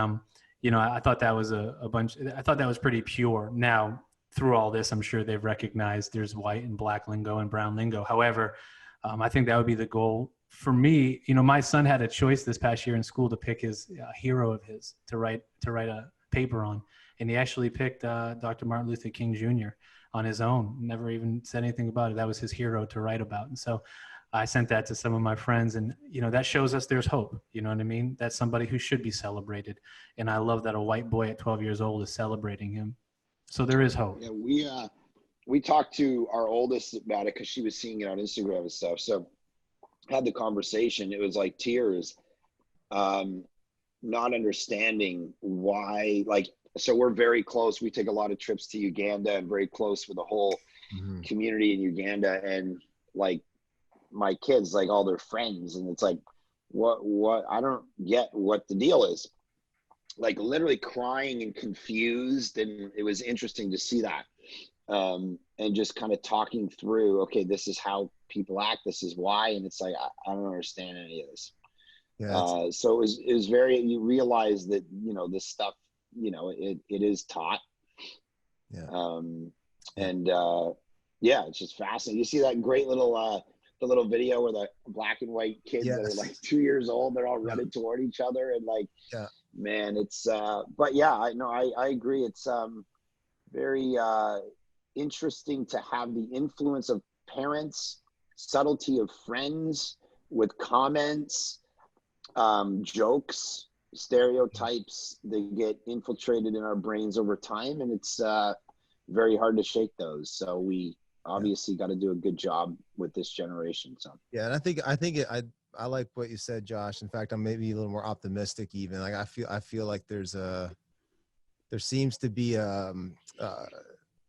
you know, I thought that was I thought that was pretty pure. Now, through all this, I'm sure they've recognized there's white and black lingo and brown lingo. However, I think that would be the goal for me. You know, my son had a choice this past year in school to pick his hero of his to write a paper on. And he actually picked Dr. Martin Luther King Jr. on his own, never even said anything about it. That was his hero to write about. And so I sent that to some of my friends, and, you know, that shows us there's hope. You know what I mean? That's somebody who should be celebrated. And I love that a white boy at 12 years old is celebrating him. So there is hope. Yeah, we talked to our oldest about it because she was seeing it on Instagram and stuff. So had the conversation. It was like tears, not understanding why, like, so we're very close. We take a lot of trips to Uganda and very close with the whole community in Uganda. And like my kids, like all their friends. And it's like, what, I don't get what the deal is. Like literally crying and confused. And it was interesting to see that. And just kind of talking through, okay, this is how people act. This is why. And it's like, I don't understand any of this. Yeah, so it was very, you realize that, you know, this stuff, you know, it is taught. Yeah. Yeah, it's just fascinating. You see that great little, the little video where the black and white kids that are like 2 years old, they're all running toward each other. And like, man, it's, but yeah, I agree. It's very interesting to have the influence of parents, subtlety of friends with comments, jokes, stereotypes. They get infiltrated in our brains over time, and it's very hard to shake those. So we obviously got to do a good job with this generation. So yeah, and I like what you said, Josh. In fact, I'm maybe a little more optimistic even. Like I feel like there seems to be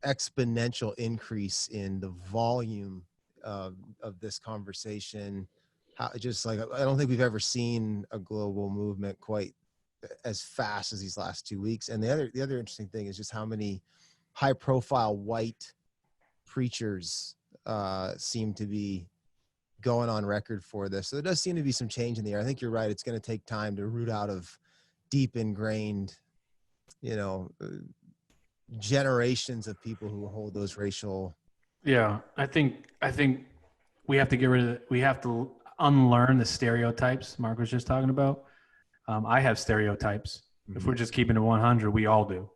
exponential increase in the volume of this conversation. How just like I don't think we've ever seen a global movement quite as fast as these last 2 weeks. And the other interesting thing is just how many high profile white preachers seem to be going on record for this. So there does seem to be some change in the air. I think you're right. It's going to take time to root out of deep ingrained, you know, generations of people who hold those racial. Yeah, I think we have to we have to unlearn the stereotypes Mark was just talking about. I have stereotypes. If we're just keeping it 100, we all do.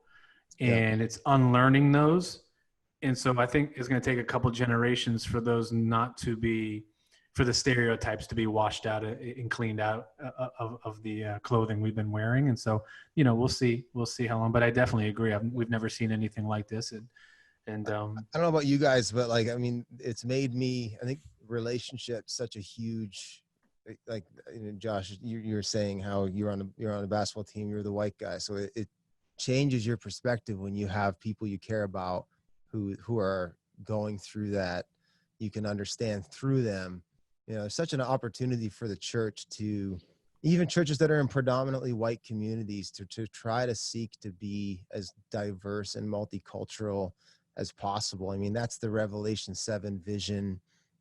And it's unlearning those. And so I think it's going to take a couple generations for those not to be, for the stereotypes to be washed out and cleaned out of the clothing we've been wearing. And so, you know, we'll see how long, but I definitely agree. We've never seen anything like this. And I don't know about you guys, but like, I mean, it's made me, I think relationships such a huge, like, you know, Josh, you're saying how you're on a basketball team, you're the white guy. So it changes your perspective when you have people you care about who are going through that. You can understand through them. You know, such an opportunity for the church to, even churches that are in predominantly white communities, to try to seek to be as diverse and multicultural as possible. I mean, that's the Revelation 7 vision,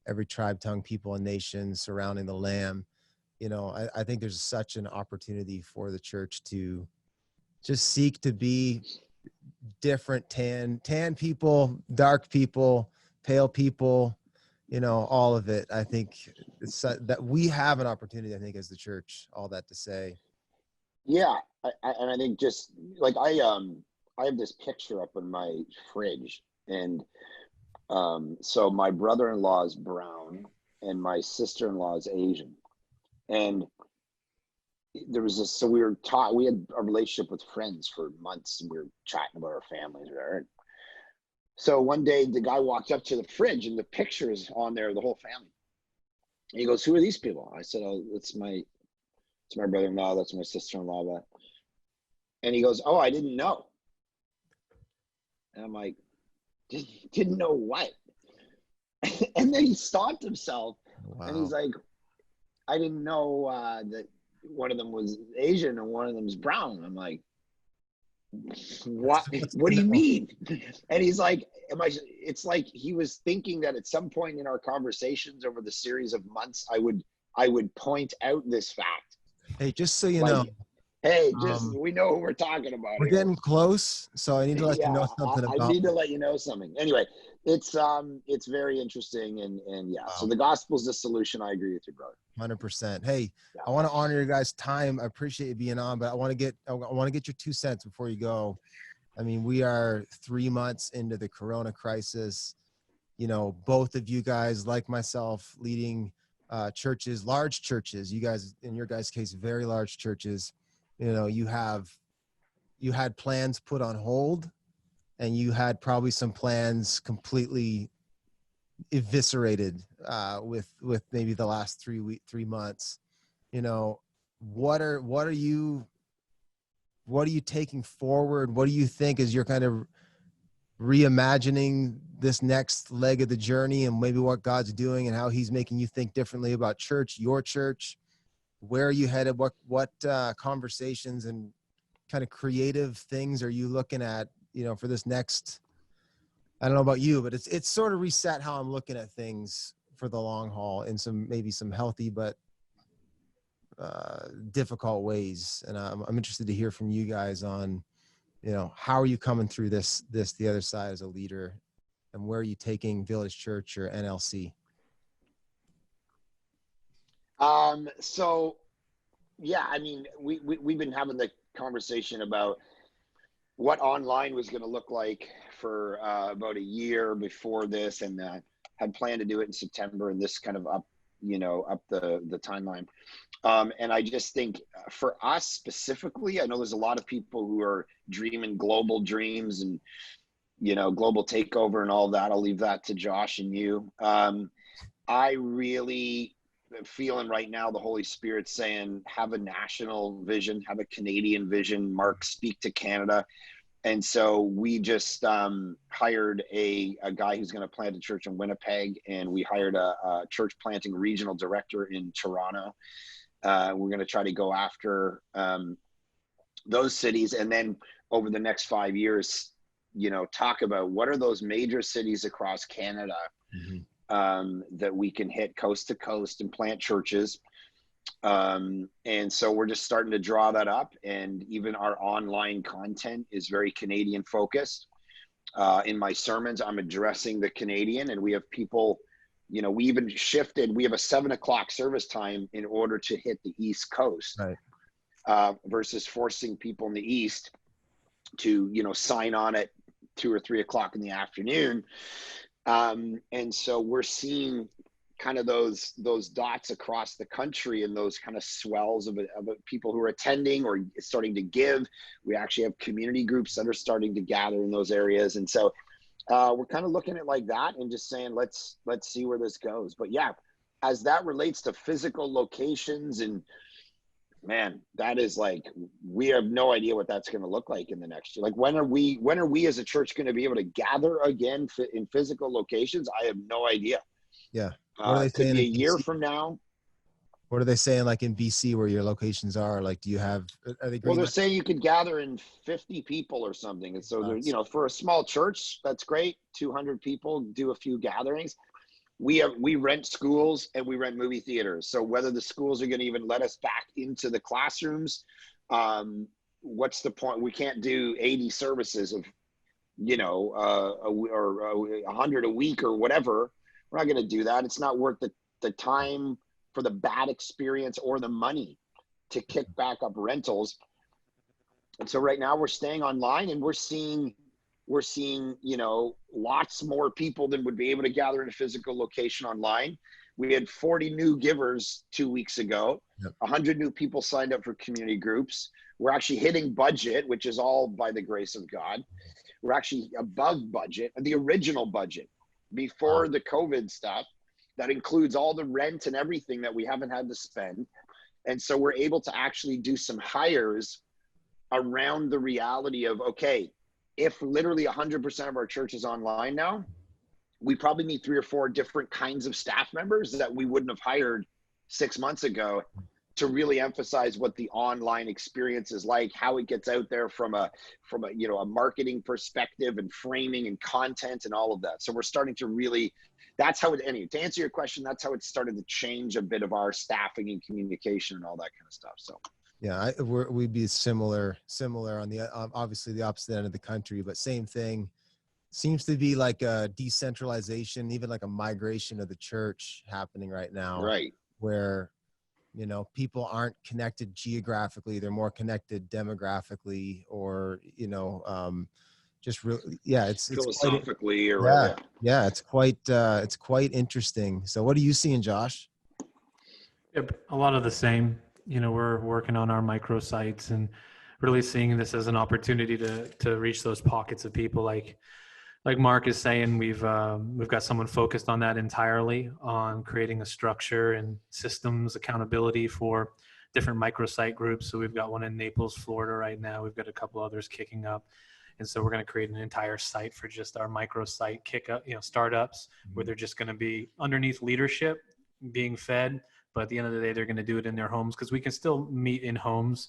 every tribe, tongue, people, and nation surrounding the Lamb. You know, I think there's such an opportunity for the church to just seek to be different, tan people, dark people, pale people, you know, all of it. I think it's that we have an opportunity, I think, as the church, all that to say. Yeah. And I think just like, I have this picture up in my fridge, and so my brother-in-law is brown and my sister-in-law is Asian. And there was this, so we had a relationship with friends for months, and we were chatting about our families there. So one day the guy walked up to the fridge and the picture is on there of the whole family. And he goes, "Who are these people?" I said, "Oh, it's my brother-in-law. That's my sister-in-law." And he goes, "Oh, I didn't know." And I'm like, didn't know what. And then he stopped himself and he's Wow. like, I didn't know that one of them was Asian and one of them is brown. I'm like, What's what to do you know? mean? And he's like, it's like he was thinking that at some point in our conversations over the series of months, I would point out this fact. Hey, just so you Like, know, hey, just um, we know who we're talking about we're here. getting close, so I need to let you Yeah, know something I about need to let you know something. Anyway, it's very interesting, and yeah. So wow, the gospel's the solution. I agree with you, brother. 100%. Hey, Yeah. I want to honor your guys' time. I appreciate you being on, but I want to get your 2 cents before you go. I mean, we are 3 months into the Corona crisis. You know, both of you guys, like myself, leading churches, large churches. You guys, in your guys' case, very large churches. You know, you had plans put on hold, and you had probably some plans completely eviscerated with maybe the last 3 months. You know, what are you taking forward? What do you think is your kind of reimagining this next leg of the journey, and maybe what God's doing and how he's making you think differently about church, your church? Where are you headed? What conversations and kind of creative things are you looking at, you know, for this next, I don't know about you, but it's sort of reset how I'm looking at things for the long haul in maybe some healthy but difficult ways. And I'm interested to hear from you guys on, you know, how are you coming through the other side as a leader, and where are you taking Village Church or NLC? So yeah, I mean, we've been having the conversation about what online was going to look like for about a year before this, and had planned to do it in September, and this kind of up the timeline. And I just think for us specifically, I know there's a lot of people who are dreaming global dreams and, global takeover and all that. I'll leave that to Josh and you. I really am feeling right now the Holy Spirit saying, have a national vision, have a Canadian vision. Mark, speak to Canada. And so we just hired a guy who's going to plant a church in Winnipeg, and we hired a church planting regional director in Toronto. We're going to try to go after those cities, and then over the next 5 years, talk about what are those major cities across Canada that we can hit coast to coast and plant churches. And so we're just starting to draw that up, and even our online content is very Canadian focused. In my sermons, I'm addressing the Canadian, and we have people, we even shifted. We have a 7:00 service time in order to hit the East Coast, Right. Versus forcing people in the East to, sign on at 2 or 3 o'clock in the afternoon. And so we're seeing kind of those dots across the country, and those kind of swells of people who are attending or starting to give. We actually have community groups that are starting to gather in those areas. And so we're kind of looking at like that and just saying, let's see where this goes. But yeah, as that relates to physical locations, and man, that is like, we have no idea what that's going to look like in the next year. Like, when are we as a church going to be able to gather again in physical locations? I have no idea. Yeah. What are they Could saying be a in year BC? from now. What are they saying, like in BC, where your locations are? Like, are they Well, green? they're saying you could gather in 50 people or something. And so, for a small church, that's great. 200 people, do a few gatherings. We rent schools and we rent movie theaters. So whether the schools are going to even let us back into the classrooms, what's the point? We can't do 80 services of, or 100 a week or whatever. We're not going to do that. It's not worth the time for the bad experience or the money to kick back up rentals. And so right now we're staying online, and we're seeing, lots more people than would be able to gather in a physical location online. We had 40 new givers 2 weeks ago. Yep. 100 new people signed up for community groups. We're actually hitting budget, which is all by the grace of God. We're actually above budget, the original budget before the COVID stuff. That includes all the rent and everything that we haven't had to spend. And so we're able to actually do some hires around the reality of, okay, if literally 100% of our church is online now, we probably need 3 or 4 different kinds of staff members that we wouldn't have hired 6 months ago to really emphasize what the online experience is like, how it gets out there from a a marketing perspective and framing and content and all of that. So we're starting to really, that's how it, anyway, to answer your question, that's how it started to change a bit of our staffing and communication and all that kind of stuff. So yeah, we'd be similar on the obviously the opposite end of the country, but same thing. Seems to be like a decentralization, even like a migration of the church happening right now, right, where people aren't connected geographically, they're more connected demographically, or just really, yeah, it's philosophically quite, or yeah, yeah, it's quite interesting. So what are you seeing, Josh? Yep, a lot of the same. We're working on our microsites and really seeing this as an opportunity to reach those pockets of people. Like Mark is saying, we've got someone focused on that entirely, on creating a structure and systems accountability for different microsite groups. So we've got one in Naples, Florida right now. We've got a couple others kicking up. And so we're going to create an entire site for just our microsite startups, where they're just going to be underneath leadership being fed. But at the end of the day, they're going to do it in their homes, because we can still meet in homes.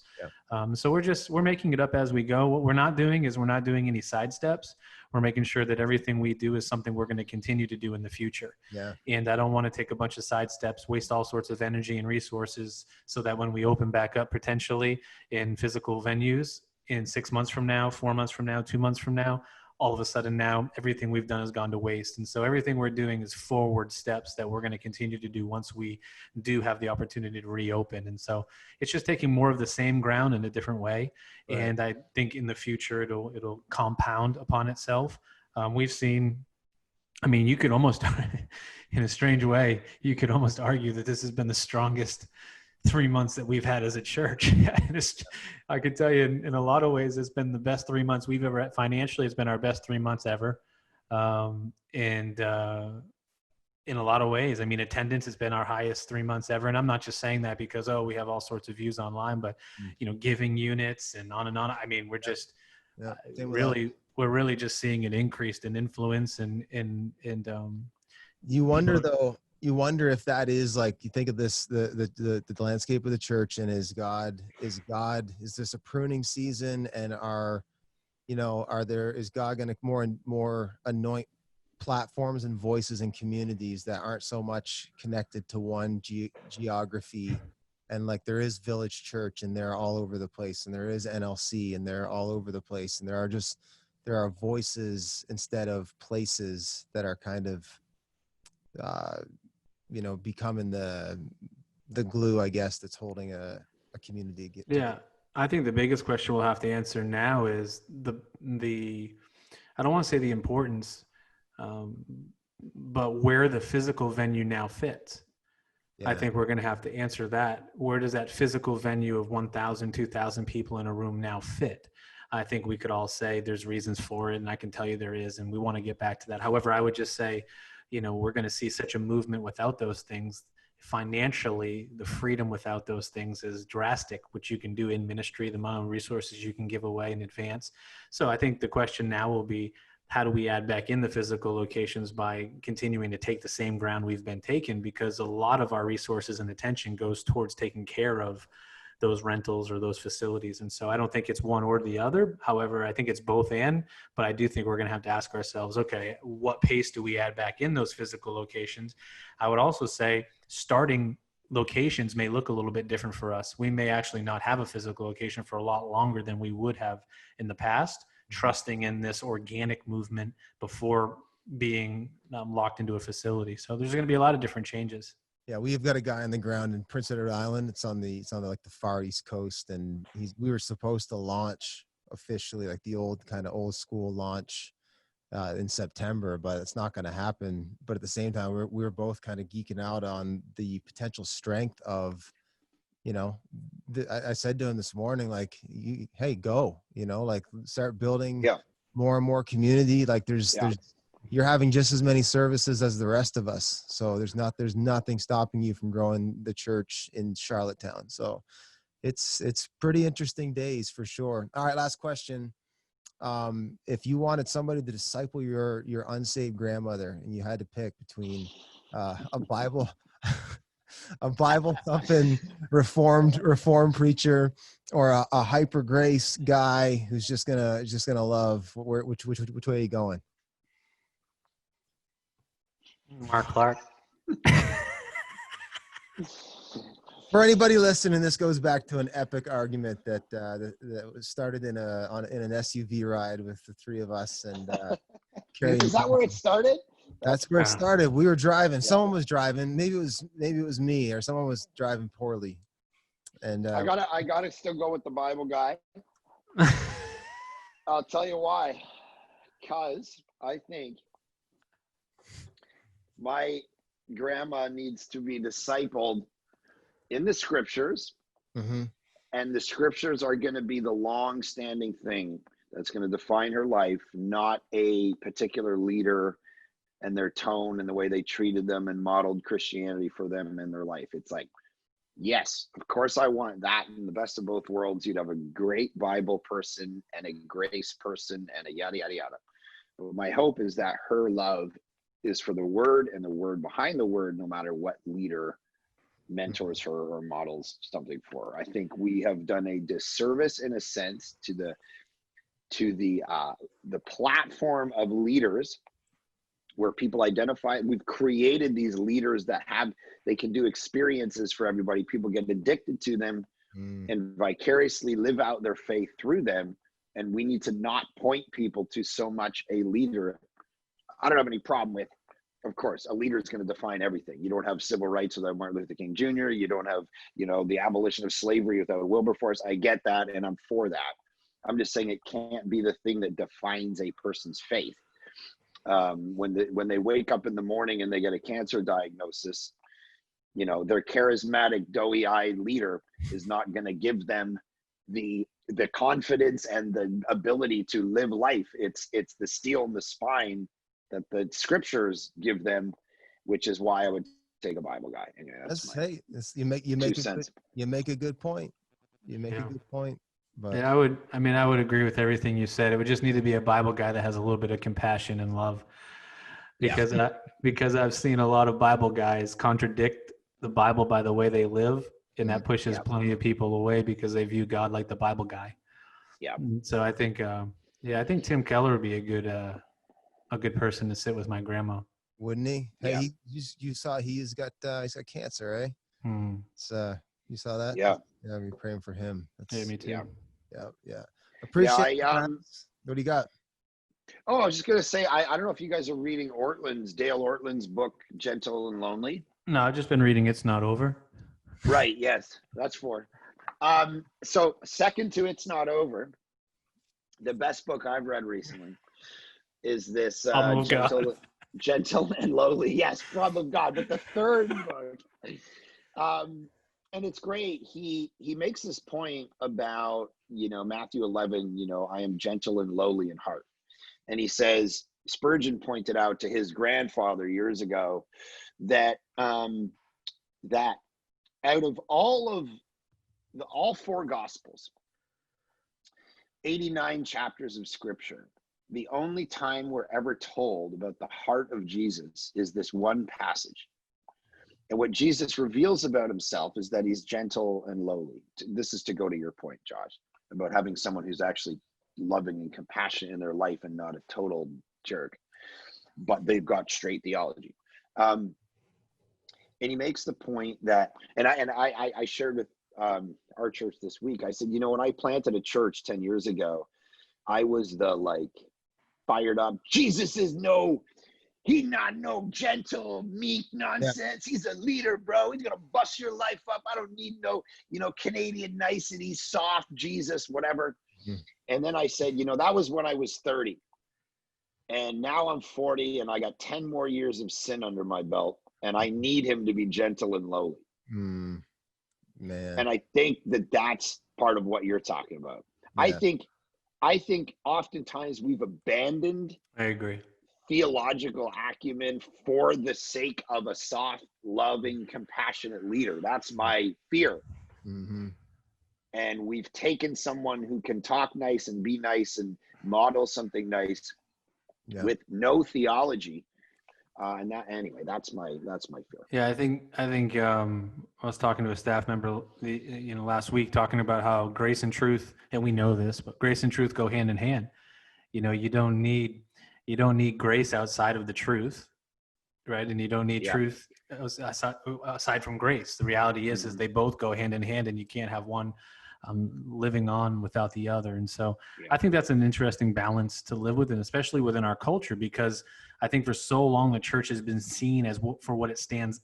Yeah. So we're making it up as we go. What we're not doing is we're not doing any side steps. We're making sure that everything we do is something we're going to continue to do in the future. Yeah. And I don't want to take a bunch of side steps, waste all sorts of energy and resources, so that when we open back up potentially in physical venues in 6 months from now, 4 months from now, 2 months from now, all of a sudden now everything we've done has gone to waste. And so everything we're doing is forward steps that we're going to continue to do once we do have the opportunity to reopen. And so it's just taking more of the same ground in a different way. Right. And I think in the future, it'll compound upon itself. We've seen, you could almost, in a strange way, you could almost argue that this has been the strongest 3 months that we've had as a church. I could tell you in a lot of ways, it's been the best 3 months we've ever had. Financially, it's been our best 3 months ever. In a lot of ways, attendance has been our highest 3 months ever. And I'm not just saying that because, we have all sorts of views online, but, giving units and on and on. We're just we're really just seeing an increase in influence and you wonder though, if that is, like, you think of this, the landscape of the church, and is this a pruning season, and is God going to more and more anoint platforms and voices and communities that aren't so much connected to one geography, and like there is Village Church and they're all over the place, and there is NLC and they're all over the place, and there are voices instead of places that are kind of becoming the glue, I guess, that's holding a community together. Yeah, I think the biggest question we'll have to answer now is the I don't want to say the importance, but where the physical venue now fits. Yeah. I think we're going to have to answer that. Where does that physical venue of 1,000, 2,000 people in a room now fit? I think we could all say there's reasons for it, and I can tell you there is, and we want to get back to that. However, I would just say, we're going to see such a movement without those things. Financially, the freedom without those things is drastic, which you can do in ministry, the amount of resources you can give away in advance. So I think the question now will be, how do we add back in the physical locations by continuing to take the same ground we've been taking? Because a lot of our resources and attention goes towards taking care of those rentals or those facilities. And so I don't think it's one or the other. However, I think it's both and, but I do think we're going to have to ask ourselves, okay, what pace do we add back in those physical locations? I would also say starting locations may look a little bit different for us. We may actually not have a physical location for a lot longer than we would have in the past, trusting in this organic movement before being locked into a facility. So there's going to be a lot of different changes. Yeah, we've got a guy on the ground in Prince Edward Island. It's on the like the far east coast, and we were supposed to launch officially, like the old school launch in September, but it's not going to happen. But at the same time, we were both kind of geeking out on the potential strength of, I said to him this morning, like, hey, go, like start building more and more community. Like there's you're having just as many services as the rest of us. So there's nothing stopping you from growing the church in Charlottetown. So it's pretty interesting days for sure. All right. Last question. if you wanted somebody to disciple your unsaved grandmother, and you had to pick between a Bible a Bible thumping reformed preacher, or a hyper grace guy who's just gonna love, which way are you going? Mark Clark. For anybody listening, this goes back to an epic argument that was started in an SUV ride with the three of us, and Is that where it started? That's where it started. We were driving. Yeah. Someone was driving. Maybe it was me, or someone was driving poorly. And I gotta still go with the Bible guy. I'll tell you why. Because I think my grandma needs to be discipled in the scriptures, mm-hmm. and the scriptures are going to be the long-standing thing that's going to define her life, not a particular leader and their tone and the way they treated them and modeled Christianity for them in their life. It's like, yes, of course I want that. In the best of both worlds, you'd have a great Bible person and a grace person and a yada, yada, yada. But my hope is that her love is for the word and the word behind the word, no matter what leader mentors her or models something for her. I think we have done a disservice, in a sense, to the platform of leaders, where people identify. We've created these leaders that they can do experiences for everybody. People get addicted to them and vicariously live out their faith through them. And we need to not point people to so much a leader. I don't have any problem with, of course, a leader is going to define everything. You don't have civil rights without Martin Luther King Jr. You don't have, the abolition of slavery without Wilberforce. I get that, and I'm for that. I'm just saying it can't be the thing that defines a person's faith. When they wake up in the morning and they get a cancer diagnosis, their charismatic, doughy-eyed leader is not going to give them the confidence and the ability to live life. It's the steel in the spine that the scriptures give them, which is why I would take a Bible guy. Anyway, you make a good point. You make a good point. But yeah, I would agree with everything you said. It would just need to be a Bible guy that has a little bit of compassion and love, because I've seen a lot of Bible guys contradict the Bible by the way they live, and that pushes plenty of people away because they view God like the Bible guy. Yeah. So I think, I think Tim Keller would be a good person to sit with my grandma. Wouldn't he? Hey, you saw he's got cancer, eh? So you saw that? Yeah. Yeah, I'm praying for him. Yeah, me too. Yeah. Appreciate it. What do you got? Oh, I was just gonna say, I don't know if you guys are reading Dale Ortland's book, Gentle and Lonely. No, I've just been reading It's Not Over. Right, yes, that's for. So second to It's Not Over, the best book I've read recently is this Gentle and Lowly. Yes, Problem of God. But the third book, and it's great. He makes this point about, Matthew 11, I am gentle and lowly in heart. And he says, Spurgeon pointed out to his grandfather years ago that that out of all four gospels, 89 chapters of scripture, the only time we're ever told about the heart of Jesus is this one passage. And what Jesus reveals about himself is that he's gentle and lowly. This is to go to your point, Josh, about having someone who's actually loving and compassionate in their life and not a total jerk, but they've got straight theology. And he makes the point that, and I shared with our church this week, I said, when I planted a church 10 years ago, I was the fired up, Jesus is he's not no gentle, meek nonsense. Yeah. He's a leader, bro. He's going to bust your life up. I don't need no, Canadian niceties, soft Jesus, whatever. Mm-hmm. And then I said, that was when I was 30. And now I'm 40 and I got 10 more years of sin under my belt. And I need him to be gentle and lowly. Man. And I think that's part of what you're talking about. Yeah. I think oftentimes we've abandoned. I agree. Theological acumen for the sake of a soft, loving, compassionate leader. That's my fear. Mm-hmm. And we've taken someone who can talk nice and be nice and model something nice with no theology. And that, anyway, that's my fear. Yeah, I think I was talking to a staff member, last week, talking about how grace and truth, and we know this, but grace and truth go hand in hand. You know, you don't need grace outside of the truth, right? And you don't need truth aside from grace. The reality is they both go hand in hand, and you can't have one living on without the other. And so I think that's an interesting balance to live with, and especially within our culture, because I think for so long the church has been seen as for what it stands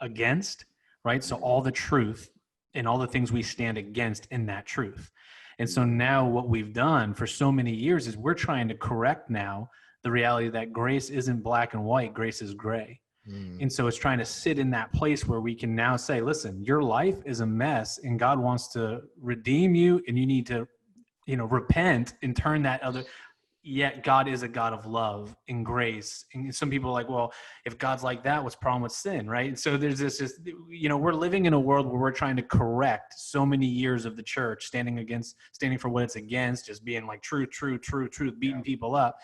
against, right? So all the truth and all the things we stand against in that truth. And so now what we've done for so many years is we're trying to correct now the reality that grace isn't black and white, grace is gray. And so it's trying to sit in that place where we can now say, listen, your life is a mess and God wants to redeem you, and you need to, repent and turn that other. Yet God is a God of love and grace. And some people are like, well, if God's like that, what's the problem with sin, right? And so there's this, we're living in a world where we're trying to correct so many years of the church standing for what it's against, just being like truth, beating people up.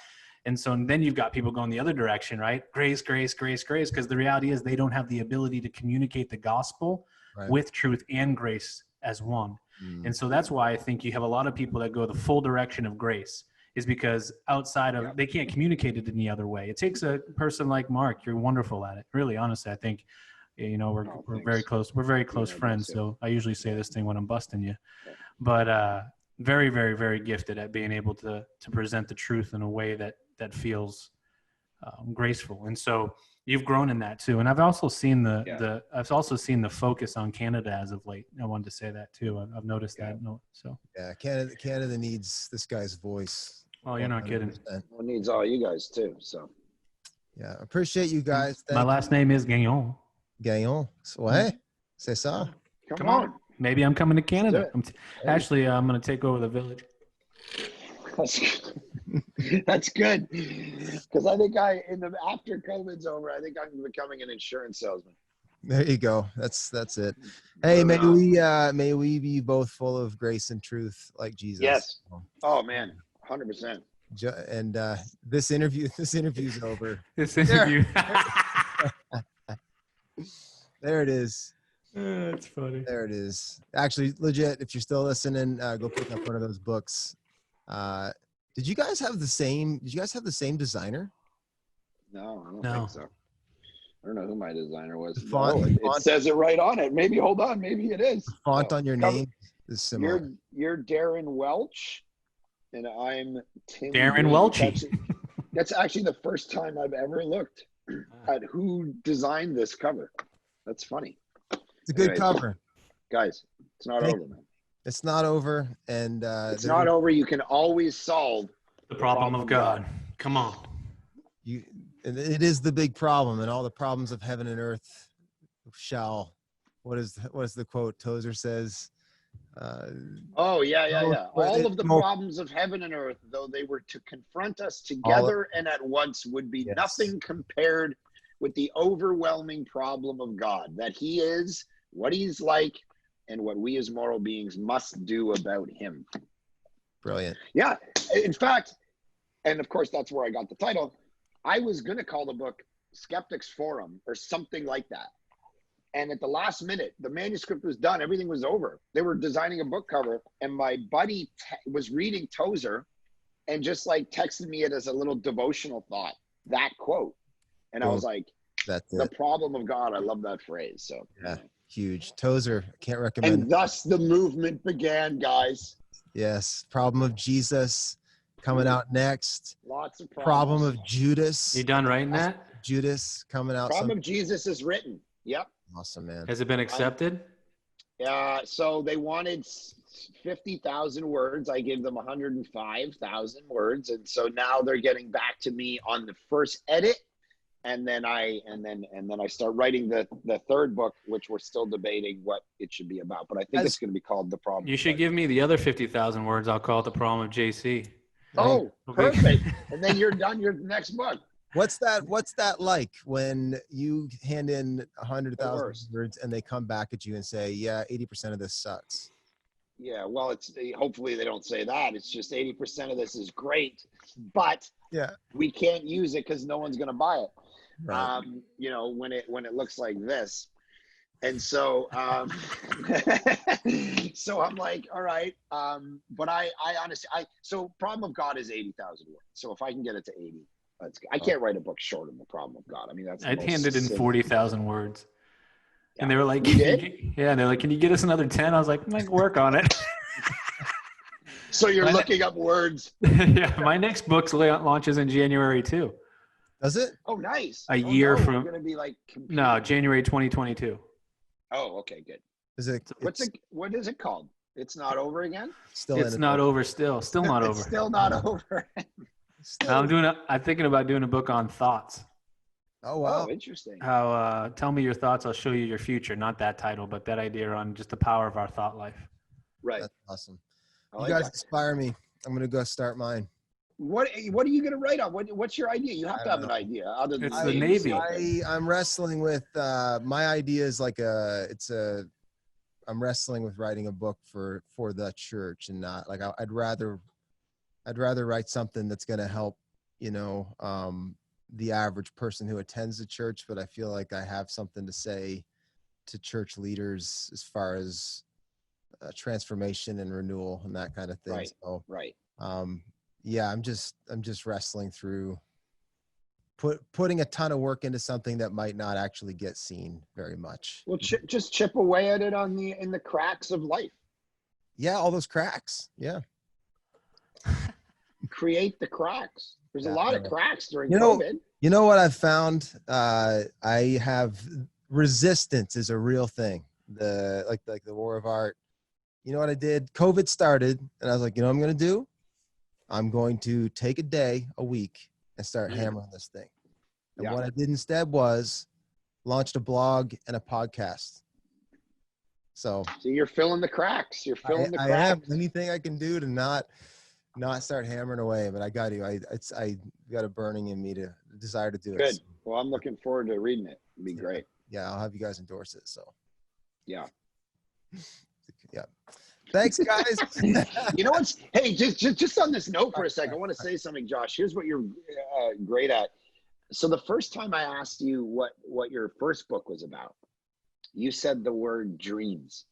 And so then you've got people going the other direction, right? Grace, because the reality is they don't have the ability to communicate the gospel with truth and grace as one. And so that's why I think you have a lot of people that go the full direction of grace, is because outside of, they can't communicate it any other way. It takes a person like Mark. You're wonderful at it. Really, honestly, I think, we're very close. We're very close friends. So I usually say this thing when I'm busting you, but very, very, very gifted at being able to present the truth in a way that feels graceful. And so you've grown in that too. And I've also seen the focus on Canada as of late. I wanted to say that too. I've noticed that. So Canada needs this guy's voice. Oh, you're not kidding. Well, needs all you guys too. So yeah, appreciate you guys. My last name is Gagnon. Gagnon. Ouais, c'est ça. Come on. Maybe I'm coming to Canada. Actually, I'm going to take over the village. That's good. Because I think after COVID's over, I think I'm becoming an insurance salesman. There you go. That's it. Hey, may we be both full of grace and truth like Jesus. Yes. Oh man, 100%. And this interview's over. This interview. There it is. That's funny. There it is. Actually, legit. If you're still listening, go pick up one of those books. Did you guys have the same designer? No, I don't think so. I don't know who my designer was. The font, it says it right on it. Maybe, hold on. Maybe it is. The font on your name is similar. You're Darren Welch, and I'm Tim. Darren Welchy. That's actually the first time I've ever looked at who designed this cover. That's funny. It's a good cover. Guys, it's not over, man. It's not over, and it's not over. You can always solve the problem of God. Come on. It is the big problem, and all the problems of heaven and earth shall. What is the quote Tozer says? All of the problems of heaven and earth, though they were to confront us together and at once, would be nothing compared with the overwhelming problem of God, that he is, what he's like, and what we as moral beings must do about him. Brilliant. Yeah. In fact, and of course, that's where I got the title. I was going to call the book Skeptics Forum or something like that. And at the last minute, the manuscript was done. Everything was over. They were designing a book cover. And my buddy was reading Tozer and just like texted me it as a little devotional thought, that quote. And I was like, the problem of God. I love that phrase. So yeah, huge. Tozer, can't recommend. And thus the movement began, guys. Yes. Problem of Jesus coming out next. Lots of problems. Problem of Judas. You done writing that? Judas coming out. Problem of Jesus is written. Yep. Awesome, man. Has it been accepted? So they wanted 50,000 words. I gave them 105,000 words. And so now they're getting back to me on the first edit. And then I start writing the third book, which we're still debating what it should be about. But I think it's going to be called The Problem. You should give me the other 50,000 words. I'll call it The Problem of JC. Oh, perfect. And then you're done your next book. What's that like when you hand in 100,000 words and they come back at you and say, yeah, 80% of this sucks? Yeah, well, it's hopefully they don't say that. It's just 80% of this is great, but we can't use it because no one's going to buy it. Right. When it looks like this. And so, so I'm like, all right. But I honestly, so Problem of God is 80,000 words. So if I can get it to 80, that's good. I can't write a book short of the Problem of God. I mean, that's. I'd handed in 40,000 words. Yeah. And they were like, you did? And they're like, can you get us another 10? I was like, work on it. So you're looking up words. Yeah, my next book launches in January too. Does it? Oh, nice. A year from. It's going to be like. No, January 2022. Oh, okay, good. Is it? What is it called? It's Not Over Again? It's not over still. Still not over. It's still not over. I'm thinking about doing a book on thoughts. Oh, wow. Oh, interesting. How tell me your thoughts, I'll show you your future. Not that title, but that idea on just the power of our thought life. Right. That's awesome. I You guys inspire me. I'm going to go start mine. What are you going to write on? What's your idea? You have to have an idea other than It's the Navy. I'm wrestling with my idea is like I'm wrestling with writing a book for the church, and not like I'd rather write something that's going to help, the average person who attends the church, but I feel like I have something to say to church leaders as far as transformation and renewal and that kind of thing. Right. So, right. Yeah, I'm just wrestling through putting a ton of work into something that might not actually get seen very much. Well, just chip away at it in the cracks of life. Yeah, all those cracks. Yeah. Create the cracks. There's a lot of cracks during COVID. COVID. You know what I've found? I have resistance is a real thing. The war of art. You know what I did? COVID started, and I was like, you know what I'm going to do? I'm going to take a day, a week, and start hammering this thing. And what I did instead was launched a blog and a podcast. So you're filling the cracks. You're filling the cracks. I have anything I can do to not start hammering away, but I got to. I got a burning in me to desire to do it. Good. Well, I'm looking forward to reading it. It'd be great. Yeah, I'll have you guys endorse it. So. Yeah. Yeah. Thanks, guys. You know what's? Hey, just on this note for a second, I want to say something, Josh. Here's what you're great at. So the first time I asked you what your first book was about, you said the word dreams,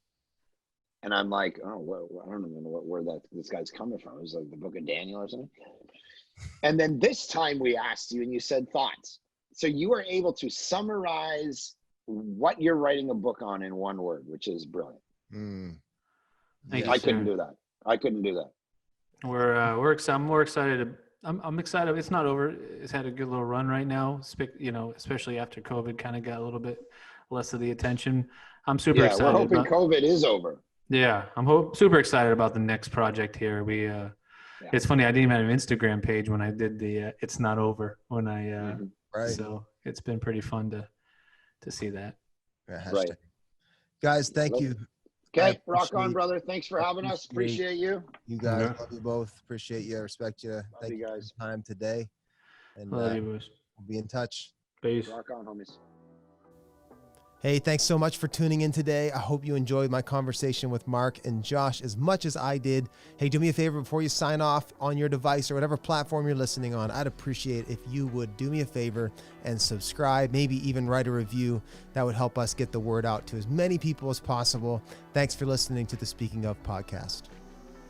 and I'm like, oh, I don't even know where this guy's coming from. It was like the Book of Daniel or something. And then this time we asked you, and you said thoughts. So you were able to summarize what you're writing a book on in one word, which is brilliant. I couldn't do that. We're excited. I'm more excited. I'm excited. It's not over. It's had a good little run right now. Especially after COVID kind of got a little bit less of the attention. I'm super excited. We're hoping COVID is over. Yeah, I'm super excited about the next project here. It's funny. I didn't even have an Instagram page when I did the It's Not Over when I right. So it's been pretty fun to see that. Yeah, right. Guys, thank you. Okay, rock on, brother. Thanks for having us. Appreciate you. You guys, love you both. Appreciate you. I respect you. Thank you guys for your time today. And love you, boys. We'll be in touch. Peace. Rock on, homies. Hey, thanks so much for tuning in today. I hope you enjoyed my conversation with Mark and Josh as much as I did. Hey, do me a favor before you sign off on your device or whatever platform you're listening on. I'd appreciate if you would do me a favor and subscribe, maybe even write a review. That would help us get the word out to as many people as possible. Thanks for listening to the Speaking Of podcast.